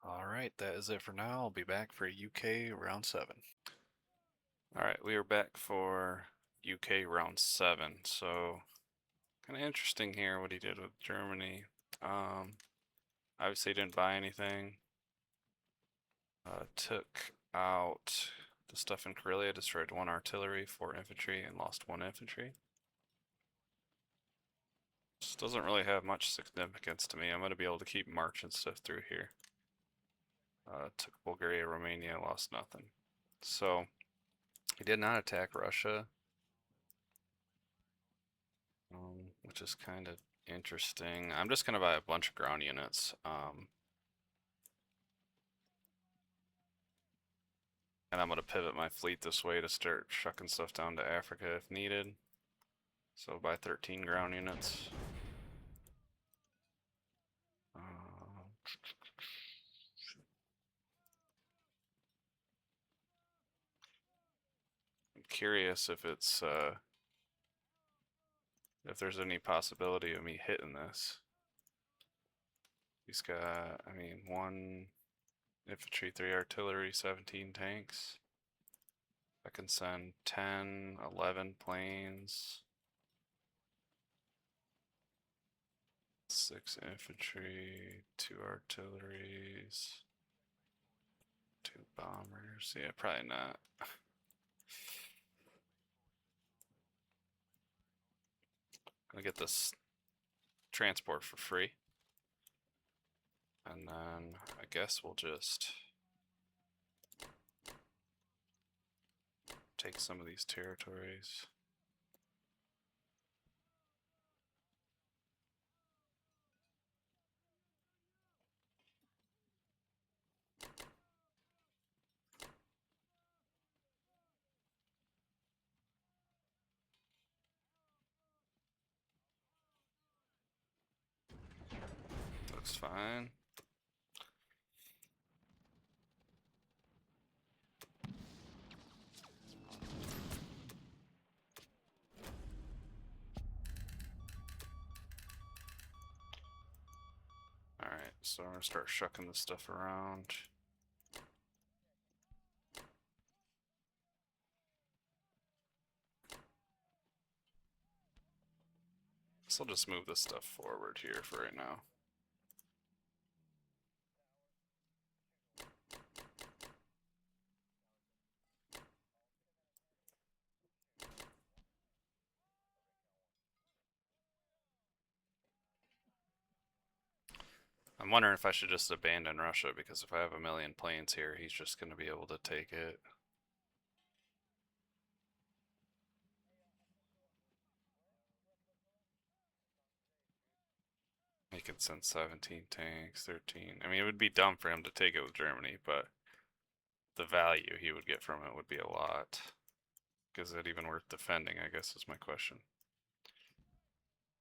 alright, that is it for now. I'll be back for UK round 7. Alright, we are back for UK round 7. So, kind of interesting here what he did with Germany. Obviously didn't buy anything. Took out the stuff in Karelia, destroyed 1 artillery, 4 infantry, and lost 1 infantry. This doesn't really have much significance to me. I'm going to be able to keep marching stuff through here. Took Bulgaria, Romania, lost nothing. So, he did not attack Russia, which is kind of interesting. I'm just going to buy a bunch of ground units. And I'm going to pivot my fleet this way to start shucking stuff down to Africa if needed. So by 13 ground units. I'm curious if it's if there's any possibility of me hitting this. He's got, I mean, 1 infantry, 3 artillery, 17 tanks. I can send 10, 11 planes. 6 infantry, 2 artilleries, 2 bombers. Yeah, probably not. Gonna get this transport for free. And then I guess we'll just take some of these territories. Looks fine. Alright, so I'm gonna start shucking this stuff around. So I'll just move this stuff forward here for right now. I'm wondering if I should just abandon Russia, because if I have 1,000,000 planes here, he's just going to be able to take it. He could send 17 tanks, 13. I mean, it would be dumb for him to take it with Germany, but the value he would get from it would be a lot. Is it even worth defending, I guess is my question.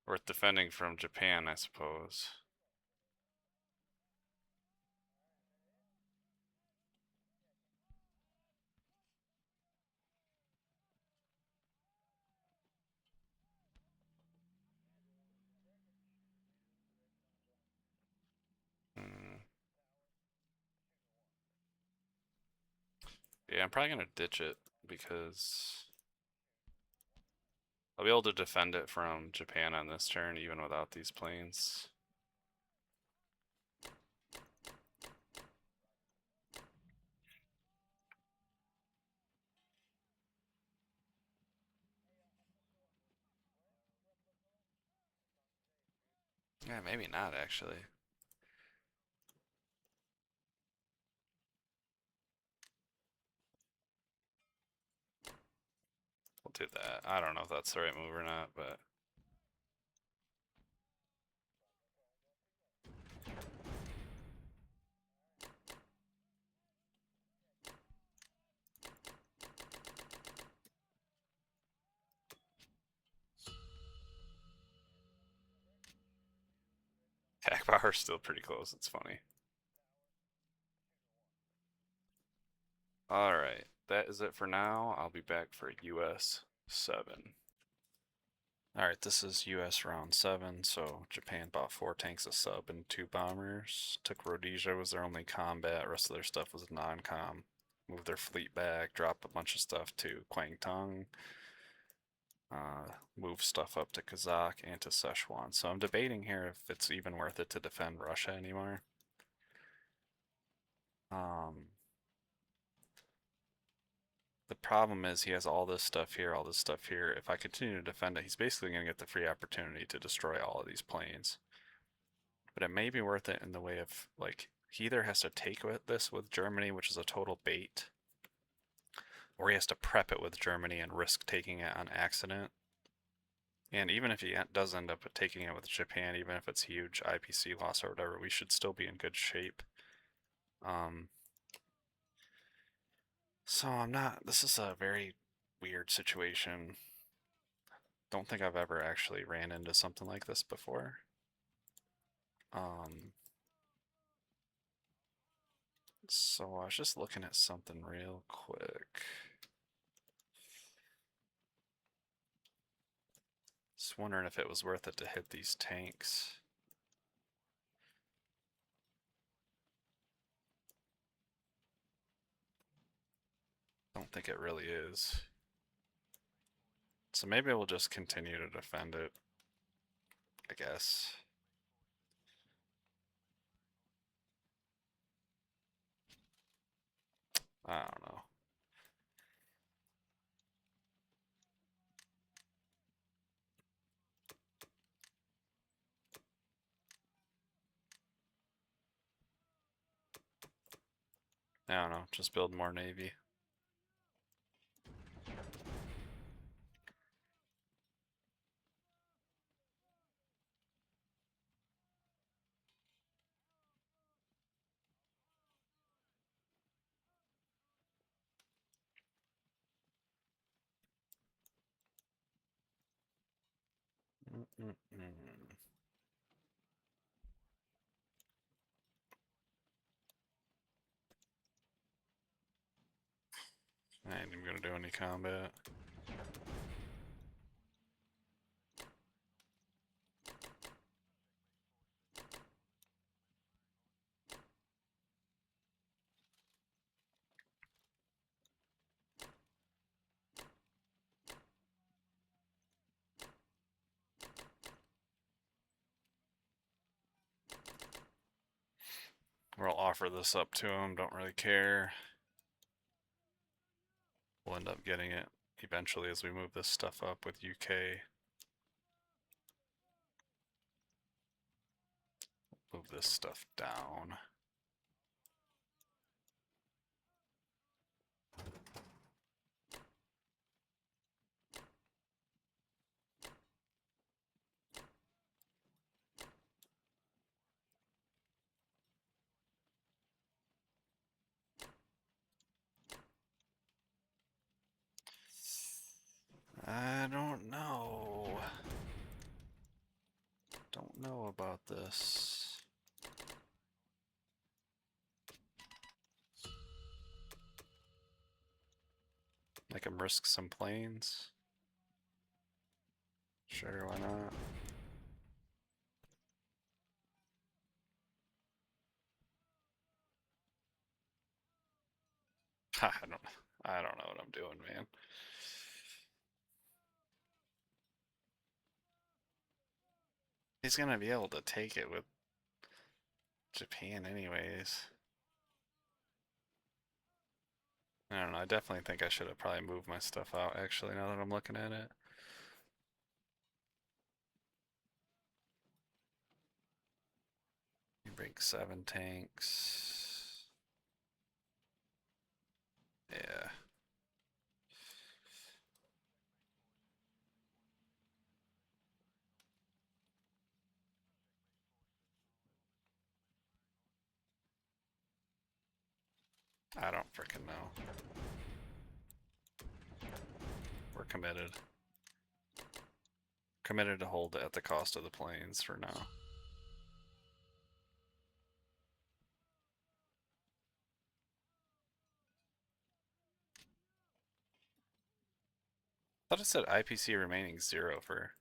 Worth defending from Japan, I suppose. Yeah, I'm probably gonna ditch it because I'll be able to defend it from Japan on this turn even without these planes. Yeah, maybe not actually. We'll do that. I don't know if that's the right move or not, but attack power's still pretty close. It's funny. Alright, that is it for now. I'll be back for US 7. Alright, this is US round 7, so Japan bought 4 tanks, a sub, and 2 bombers. Took Rhodesia, was their only combat, rest of their stuff was non-com. Moved their fleet back, dropped a bunch of stuff to Kwangtung. Move stuff up to Kazakh and to Sichuan. So I'm debating here if it's even worth it to defend Russia anymore. The problem is he has all this stuff here, all this stuff here. If I continue to defend it, he's basically going to get the free opportunity to destroy all of these planes. But it may be worth it in the way of, like, he either has to take this with Germany, which is a total bait, or he has to prep it with Germany and risk taking it on accident. And even if he does end up taking it with Japan, even if it's huge IPC loss or whatever, we should still be in good shape. So I'm not. This is a very weird situation. Don't think I've ever actually ran into something like this before. So I was just looking at something real quick. Just wondering if it was worth it to hit these tanks. Don't think it really is. So maybe we'll just continue to defend it, I guess. I don't know. I don't know. Just build more navy. I ain't even gonna do any combat. We'll offer this up to him, don't really care. We'll end up getting it eventually as we move this stuff up with UK. Move this stuff down. I don't know. Don't know about this. Make him risk some planes. Sure, why not? I don't know what I'm doing, man. He's gonna be able to take it with Japan anyways. I don't know, I definitely think I should have probably moved my stuff out actually now that I'm looking at it. You break 7 tanks. Yeah. I don't freaking know. We're committed. Committed to hold it at the cost of the planes for now. I thought it said IPC remaining 0 for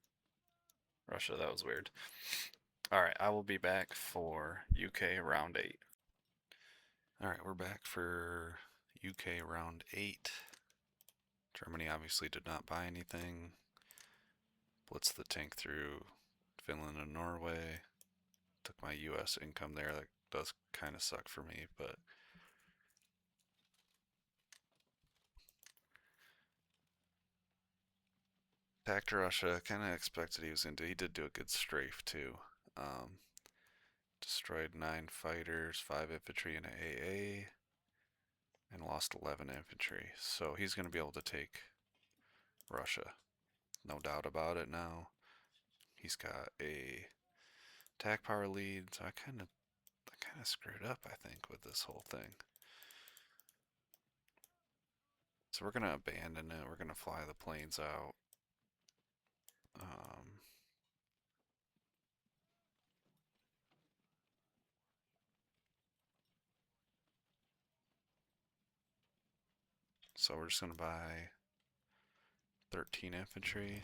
Russia. That was weird. Alright, I will be back for UK round 8. Alright, we're back for UK round 8. Germany obviously did not buy anything. Blitz the tank through Finland and Norway. Took my US income there. That does kind of suck for me, but attacked Russia. Kind of expected he was going to. He did do a good strafe too. Destroyed 9 fighters, 5 infantry, and an AA, and lost 11 infantry. So he's going to be able to take Russia, no doubt about it. Now he's got a attack power lead, so I kind of screwed up, I think, with this whole thing. So we're gonna abandon it. We're gonna fly the planes out. So we're just gonna buy 13 infantry.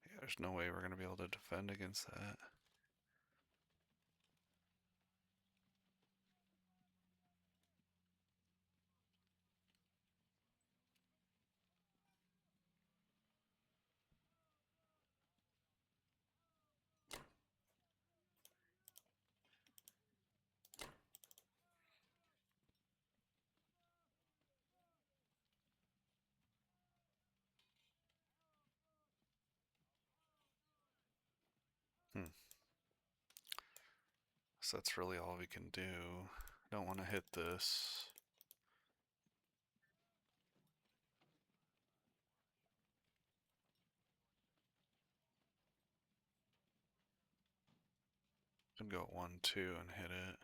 Yeah, there's no way we're gonna be able to defend against that. So that's really all we can do. Don't want to hit this. Could go 1-2 and hit it.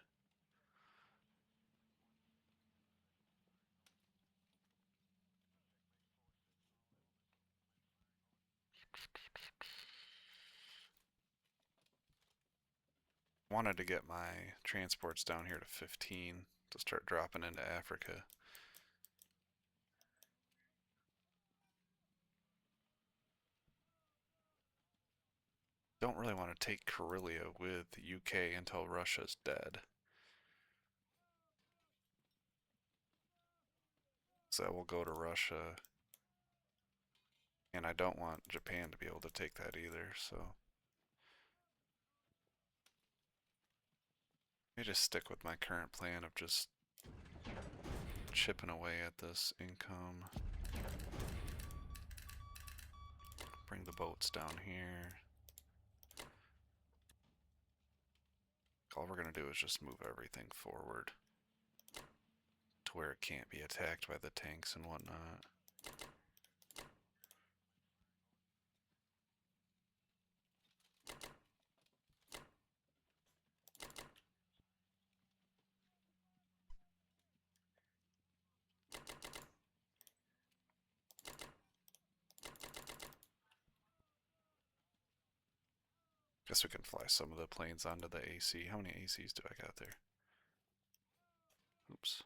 Wanted to get my transports down here to 15 to start dropping into Africa. Don't really want to take Karelia with UK until Russia's dead. So that will go to Russia. And I don't want Japan to be able to take that either, so. Let me just stick with my current plan of just chipping away at this income. Bring the boats down here. All we're going to do is just move everything forward to where it can't be attacked by the tanks and whatnot. Guess we can fly some of the planes onto the AC. How many ACs do I got there? Oops.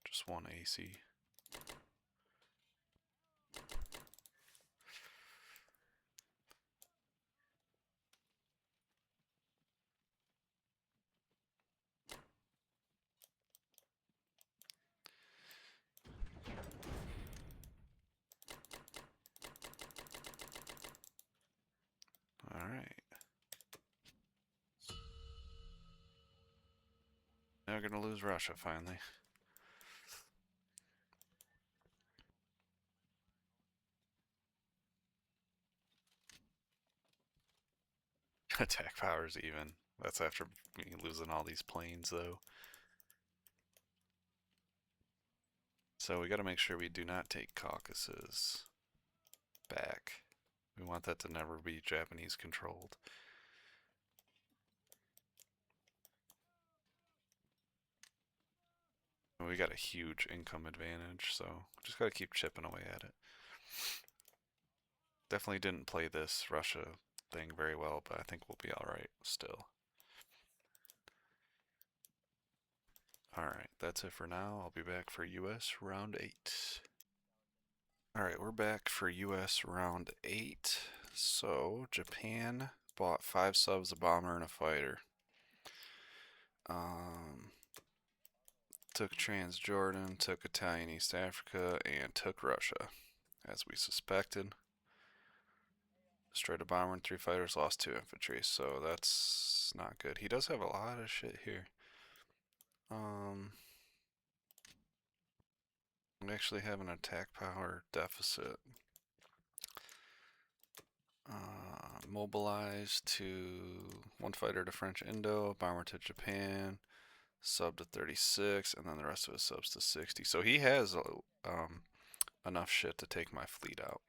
Just one AC. Alright. Now we're gonna lose Russia finally. Attack power's even. That's after me losing all these planes though. So we gotta make sure we do not take Caucasus back. We want that to never be Japanese controlled. We got a huge income advantage, so just gotta keep chipping away at it. Definitely didn't play this Russia thing very well, but I think we'll be alright still. Alright, that's it for now. I'll be back for US round 8. Alright, we're back for US round 8. So, Japan bought 5 subs, a bomber, and a fighter. Took Transjordan, took Italian East Africa, and took Russia, as we suspected. Destroyed a bomber and 3 fighters, lost 2 infantry, so that's not good. He does have a lot of shit here. We actually have an attack power deficit. Mobilized to 1 fighter to French Indo, bomber to Japan, sub to 36, and then the rest of his subs to 60. So he has enough shit to take my fleet out.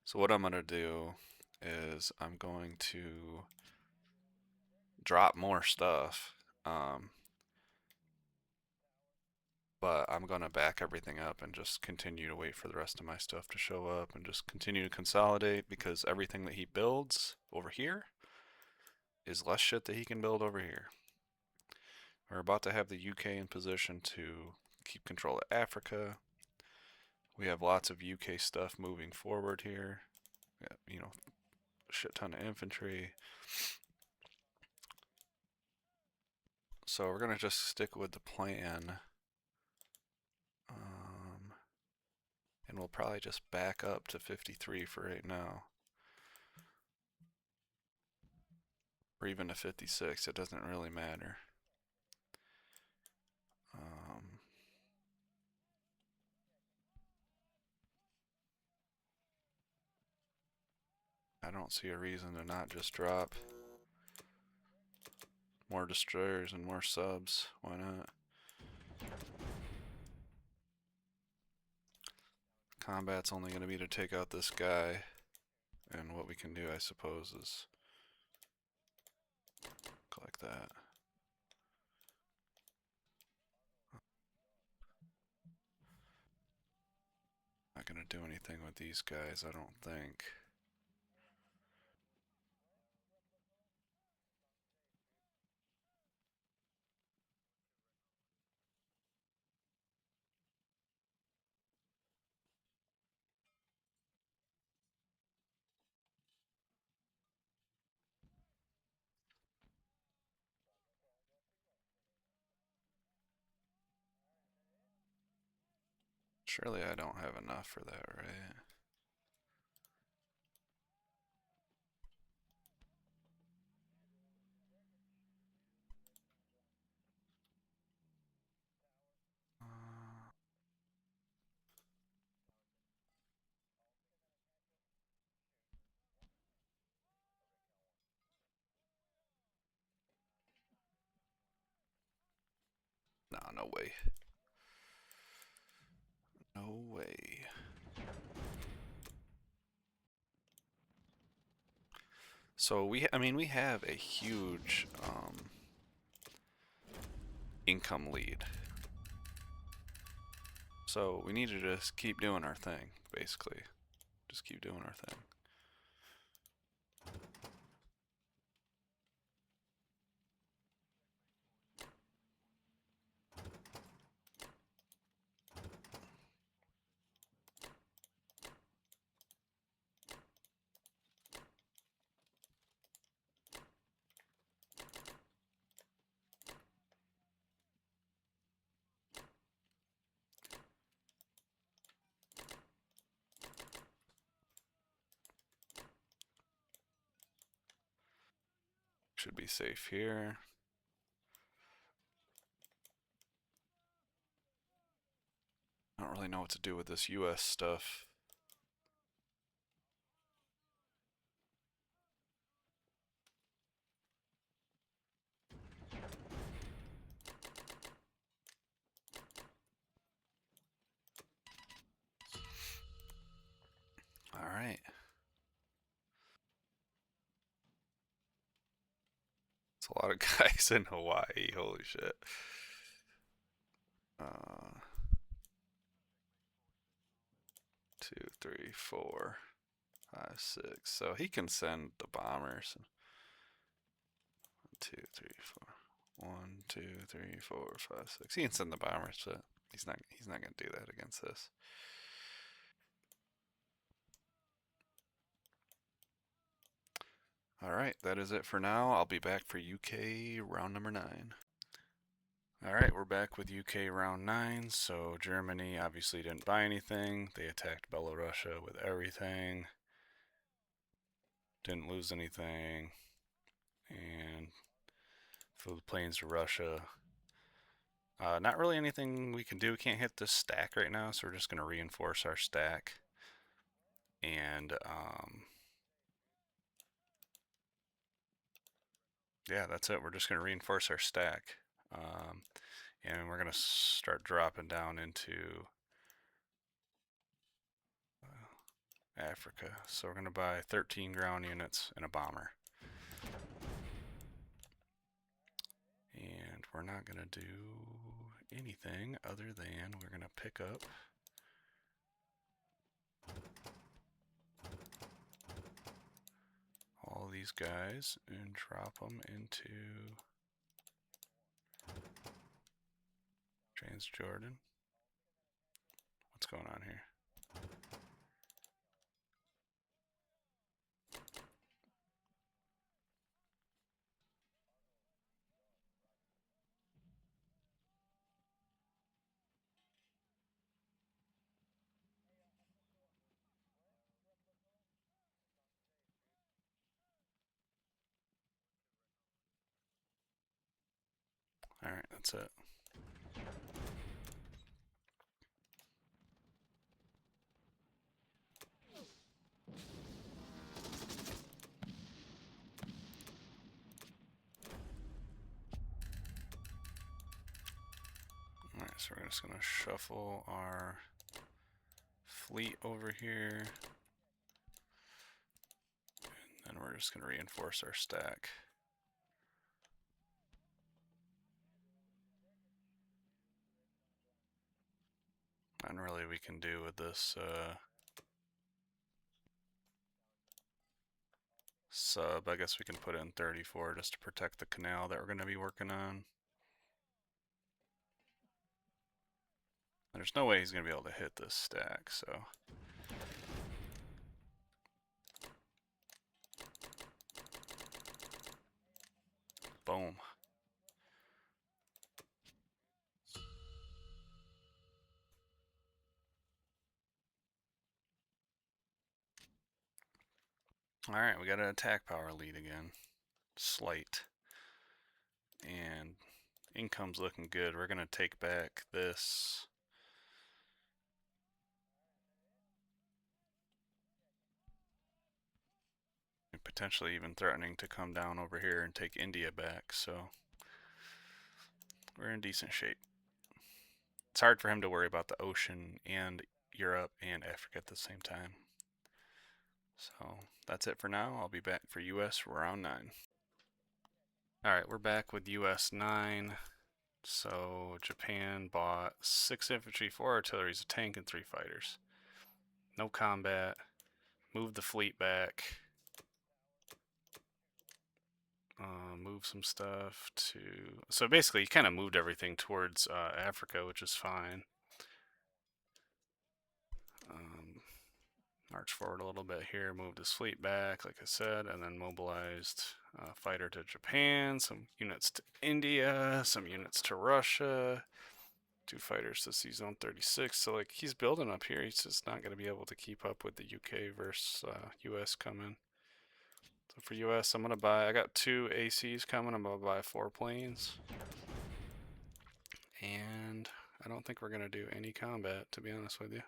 So what I'm gonna do is I'm going to drop more stuff. But I'm going to back everything up and just continue to wait for the rest of my stuff to show up and just continue to consolidate, because everything that he builds over here is less shit that he can build over here. We're about to have the UK in position to keep control of Africa. We have lots of UK stuff moving forward here. You know, a shit ton of infantry. So we're gonna just stick with the plan. And we'll probably just back up to 53 for right now. Or even to 56, it doesn't really matter. I don't see a reason to not just drop more destroyers and more subs. Why not? Combat's only going to be to take out this guy. And what we can do, I suppose, is collect that. Not going to do anything with these guys, I don't think. Surely I don't have enough for that, right? Nah, no way. No way. So we have a huge income lead. So we need to just keep doing our thing, basically. Just keep doing our thing. Should be safe here. I don't really know what to do with this US stuff. All right. It's a lot of guys in Hawaii. Holy shit. 2, 3, 4, 5, 6. So he can send the bombers. 2, 3, 4. 1, 2, 3, 4, 5, 6. He can send the bombers, but he's not gonna do that against this. Alright, that is it for now. I'll be back for UK round number 9. Alright, we're back with UK round 9. So Germany obviously didn't buy anything. They attacked Belarusia with everything. Didn't lose anything. And flew the planes to Russia. Not really anything we can do. We can't hit this stack right now, so we're just going to reinforce our stack. And yeah, that's it. We're just going to reinforce our stack. And we're going to start dropping down into Africa. So we're going to buy 13 ground units and a bomber. And we're not going to do anything other than we're going to pick up all these guys and drop them into Transjordan. What's going on here? Alright, that's it. Alright, so we're just going to shuffle our fleet over here. And then we're just going to reinforce our stack. And really we can do with this sub, I guess we can put in 34 just to protect the canal that we're going to be working on. There's no way he's going to be able to hit this stack, so. Boom. Alright, we got an attack power lead again. Slight. And income's looking good. We're going to take back this. And potentially even threatening to come down over here and take India back, so we're in decent shape. It's hard for him to worry about the ocean and Europe and Africa at the same time. So that's it for now. I'll be back for US round 9. Alright, we're back with US 9. So Japan bought 6 infantry, 4 artillery, a tank, and 3 fighters. No combat. Moved the fleet back. Move some stuff to... So basically, he kind of moved everything towards Africa, which is fine. March forward a little bit here, moved his fleet back, like I said, and then mobilized a fighter to Japan, some units to India, some units to Russia, 2 fighters to Sea Zone 36. So, like, he's building up here. He's just not going to be able to keep up with the UK versus US coming. So for US, I'm going to buy, I got 2 ACs coming. I'm going to buy 4 planes. And I don't think we're going to do any combat, to be honest with you.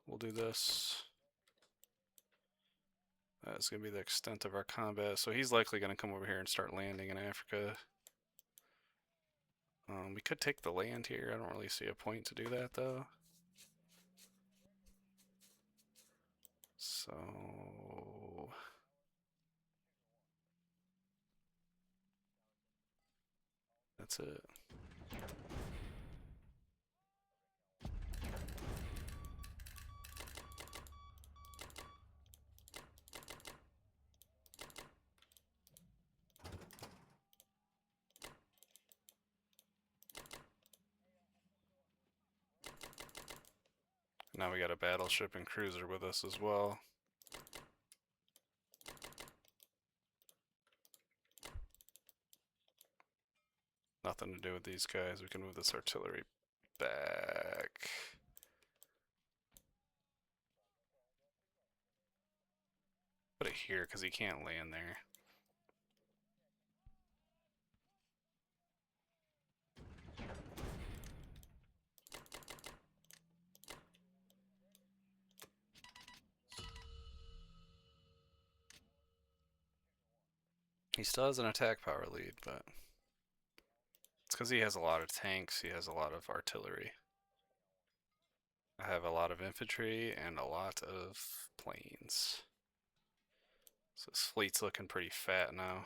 We'll do this. That's going to be the extent of our combat. So he's likely going to come over here and start landing in Africa. We could take the land here. I don't really see a point to do that, though. So... that's it. Now we got a battleship and cruiser with us as well. Nothing to do with these guys. We can move this artillery back. Put it here because he can't land there. He still has an attack power lead, but it's because he has a lot of tanks, he has a lot of artillery. I have a lot of infantry and a lot of planes. So this fleet's looking pretty fat now.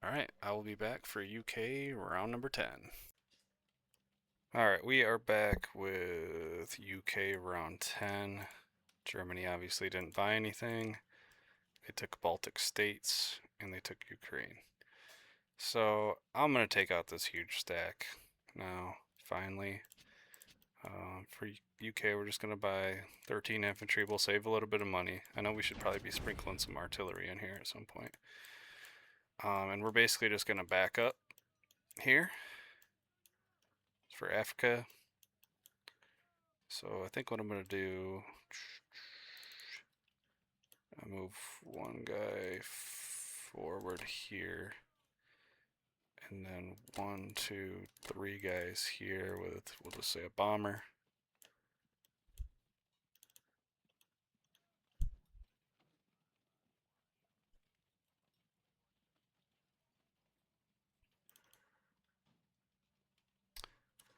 Alright, I will be back for UK round number 10. Alright, we are back with UK round 10. Germany obviously didn't buy anything. They took Baltic states and they took Ukraine. So I'm going to take out this huge stack now, finally. For UK, we're just going to buy 13 infantry. We'll save a little bit of money. I know we should probably be sprinkling some artillery in here at some point. And we're basically just going to back up here for Africa. So I think what I'm going to do, I move one guy forward here. And then 1, 2, 3 guys here with, we'll just say a bomber.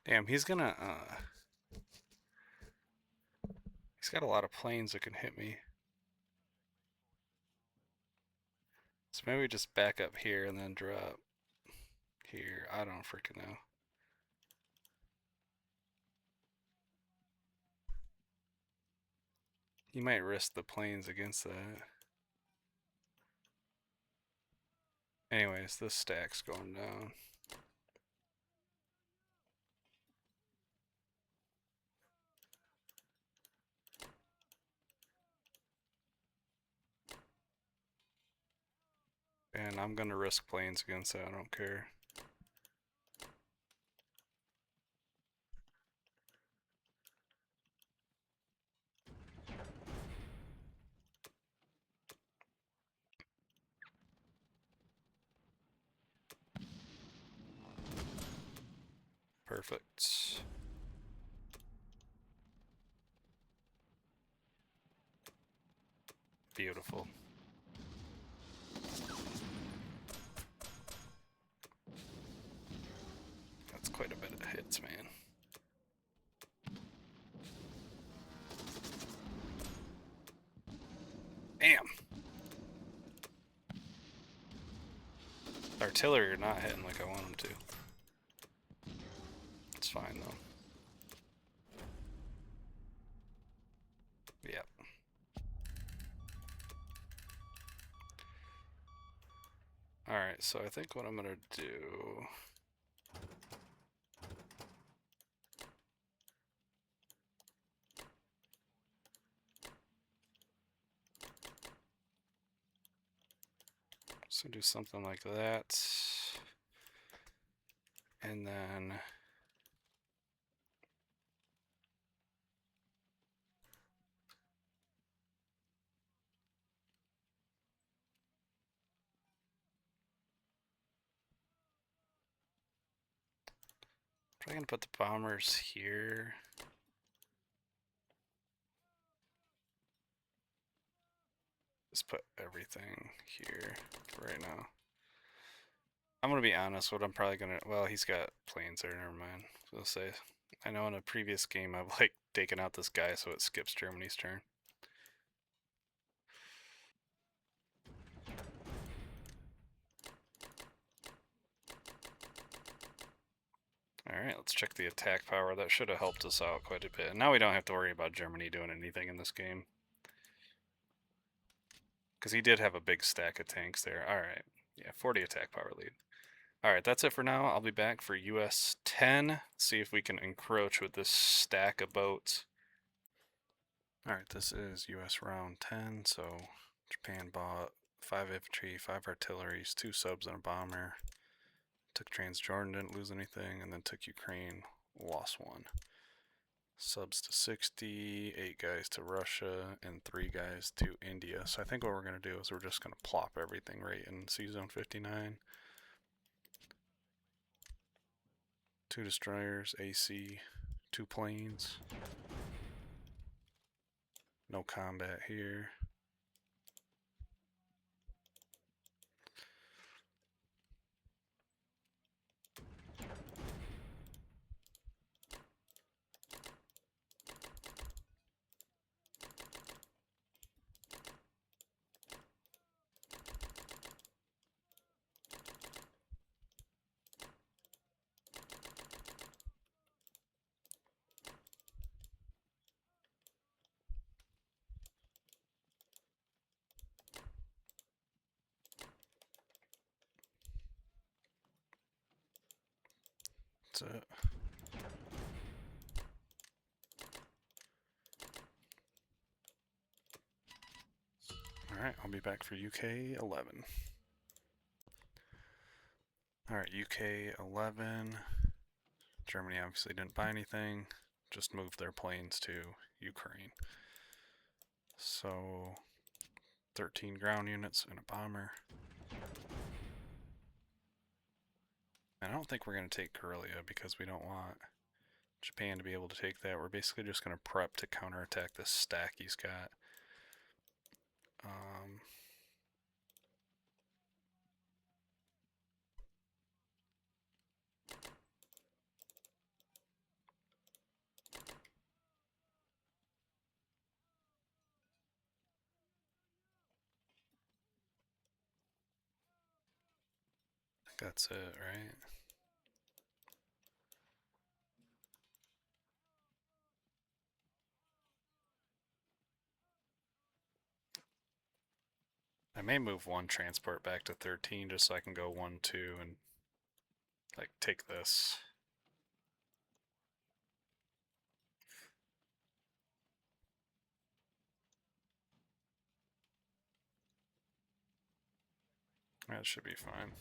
Damn, he's got a lot of planes that can hit me. So maybe we just back up here and then drop here. I don't freaking know. He might risk the planes against that. Anyways, this stack's going down. And I'm gonna risk planes against that, I don't care. Perfect. Beautiful. That's quite a bit of hits, man. Damn. Artillery are not hitting like I want them to. It's fine though. Yep. Alright, so I think what I'm gonna do, so do something like that. And then probably gonna put the bombers here. Just put everything here for right now. I'm gonna be honest, what I'm probably gonna, well, he's got planes there, never mind. So I'll say, I know in a previous game I've like taken out this guy so it skips Germany's turn. Alright, let's check the attack power. That should have helped us out quite a bit. And now we don't have to worry about Germany doing anything in this game. Because he did have a big stack of tanks there. Alright, yeah, 40 attack power lead. Alright, that's it for now. I'll be back for US 10. See if we can encroach with this stack of boats. Alright, this is US round 10. So Japan bought 5 infantry, 5 artilleries, 2 subs, and a bomber. Took Transjordan, didn't lose anything, and then took Ukraine, lost 1. Subs to 60, 8 guys to Russia, and 3 guys to India. So I think what we're going to do is we're just going to plop everything right in C-Zone 59. 2 destroyers, AC, 2 planes. No combat here. that's it. Alright, I'll be back for UK 11. Alright, UK 11. Germany obviously didn't buy anything, just moved their planes to Ukraine. So, 13 ground units and a bomber. And I don't think we're going to take Karelia because we don't want Japan to be able to take that. We're basically just going to prep to counterattack this stack he's got. That's it, right? I may move one transport back to 13 just so I can go 1, 2 and like take this. That should be fine.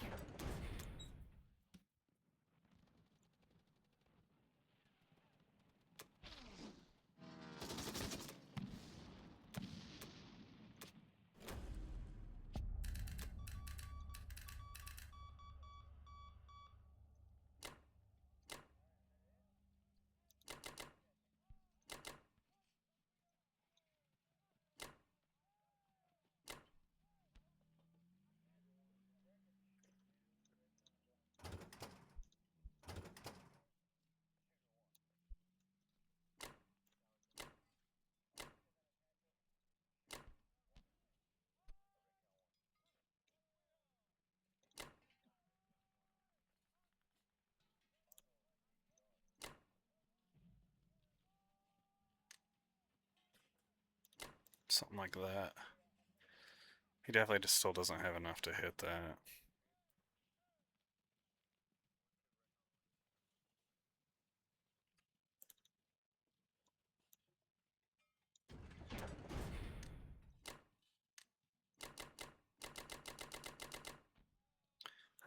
Something like that. He definitely just still doesn't have enough to hit that.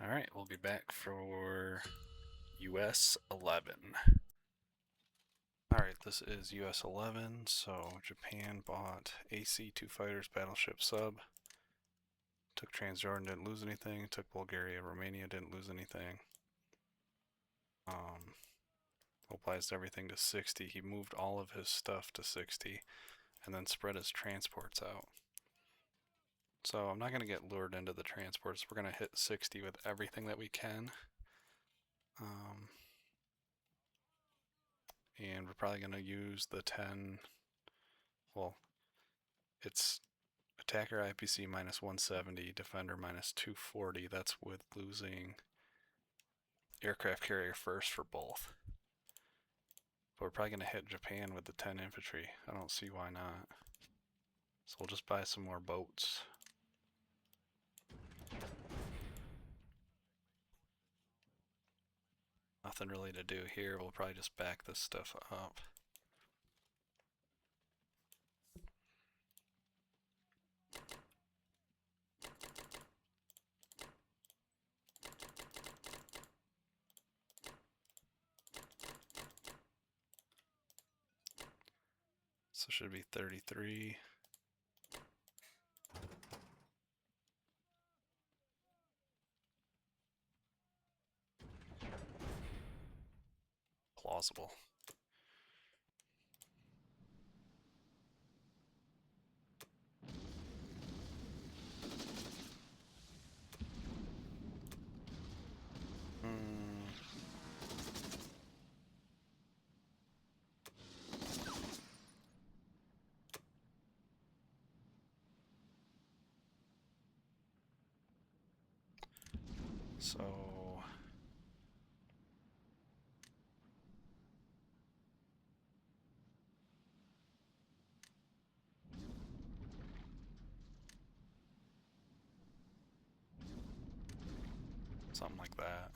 Alright, we'll be back for US 11. Alright, this is US 11, so Japan bought AC-2 fighters, battleship sub. Took Transjordan, didn't lose anything. Took Bulgaria, Romania, didn't lose anything. Mobilized everything to 60. He moved all of his stuff to 60 and then spread his transports out. So I'm not going to get lured into the transports. We're going to hit 60 with everything that we can. And we're probably going to use the 10, well, it's attacker IPC minus 170, defender minus 240. That's with losing aircraft carrier first for both. But we're probably going to hit Japan with the 10 infantry. I don't see why not. So we'll just buy some more boats. Nothing really to do here. We'll probably just back this stuff up. So it should be 33. Plausible. So something like that.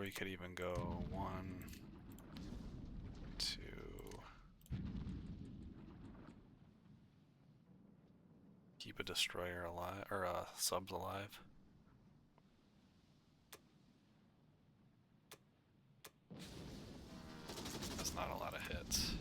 we could even go 1, 2. Keep a destroyer alive, or subs alive. That's not a lot of hits.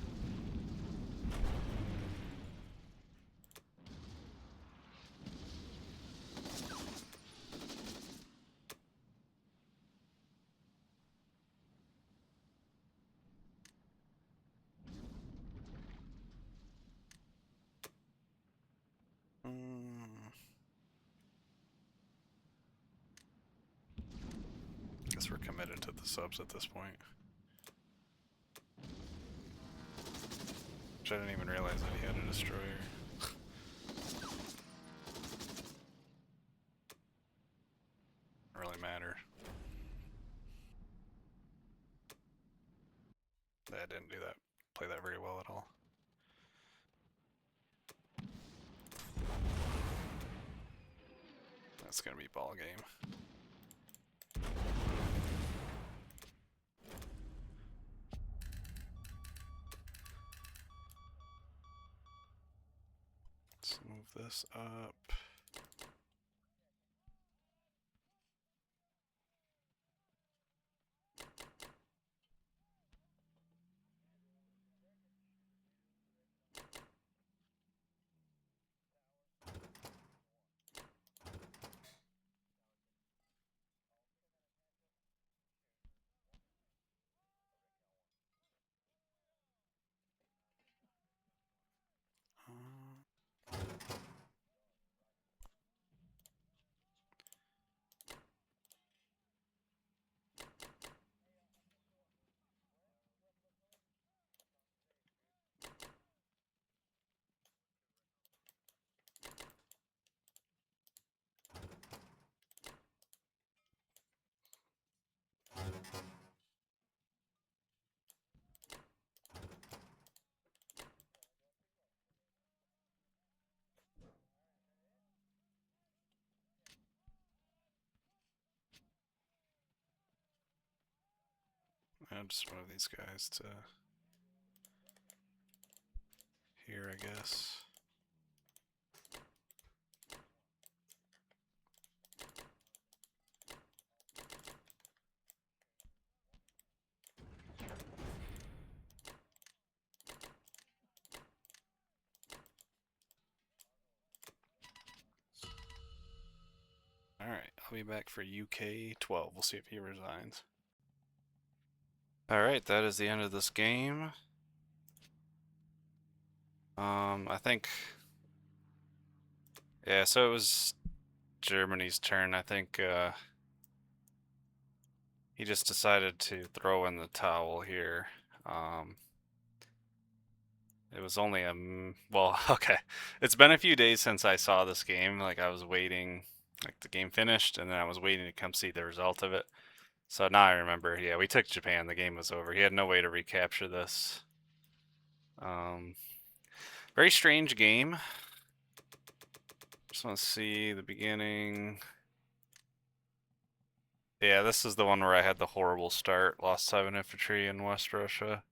Guess we're committed to the subs at this point. Which I didn't even realize that he had a destroyer. Doesn't really matter. I didn't do that. Play that very well at all. That's gonna be ball game. Let's move this up. And just move these guys to here, I guess. Alright, I'll be back for UK 12. We'll see if he resigns. Alright, that is the end of this game. I think... Yeah, so it was Germany's turn. I think, he just decided to throw in the towel here. It was only well, okay. It's been a few days since I saw this game. Like, I was waiting, like, the game finished, and then I was waiting to come see the result of it. So now I remember, yeah, we took Japan. The game was over. He had no way to recapture this. Very strange game. Just want to see the beginning. Yeah, this is the one where I had the horrible start. Lost 7 infantry in West Russia.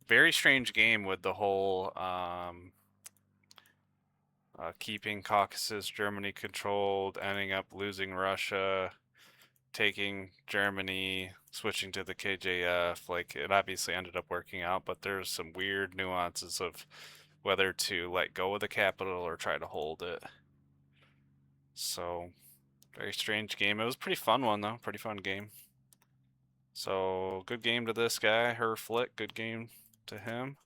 Very strange game with the whole keeping Caucasus Germany controlled, ending up losing Russia, taking Germany, switching to the KJF. Like, it obviously ended up working out, but there's some weird nuances of whether to let go of the capital or try to hold it. So, very strange game. It was a pretty fun one, though. Pretty fun game. So, good game to this guy, her flick. Good game to him,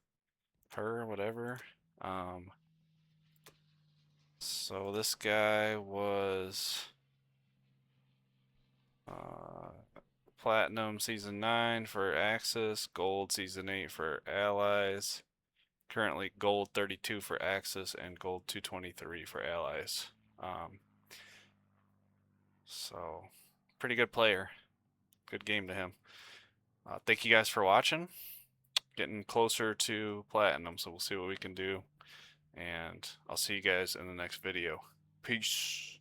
her, whatever. So this guy was Platinum Season 9 for Axis, Gold Season 8 for Allies, currently Gold 32 for Axis, and Gold 223 for Allies. So, pretty good player. Good game to him. Thank you guys for watching. Getting closer to Platinum, so we'll see what we can do. And I'll see you guys in the next video. Peace.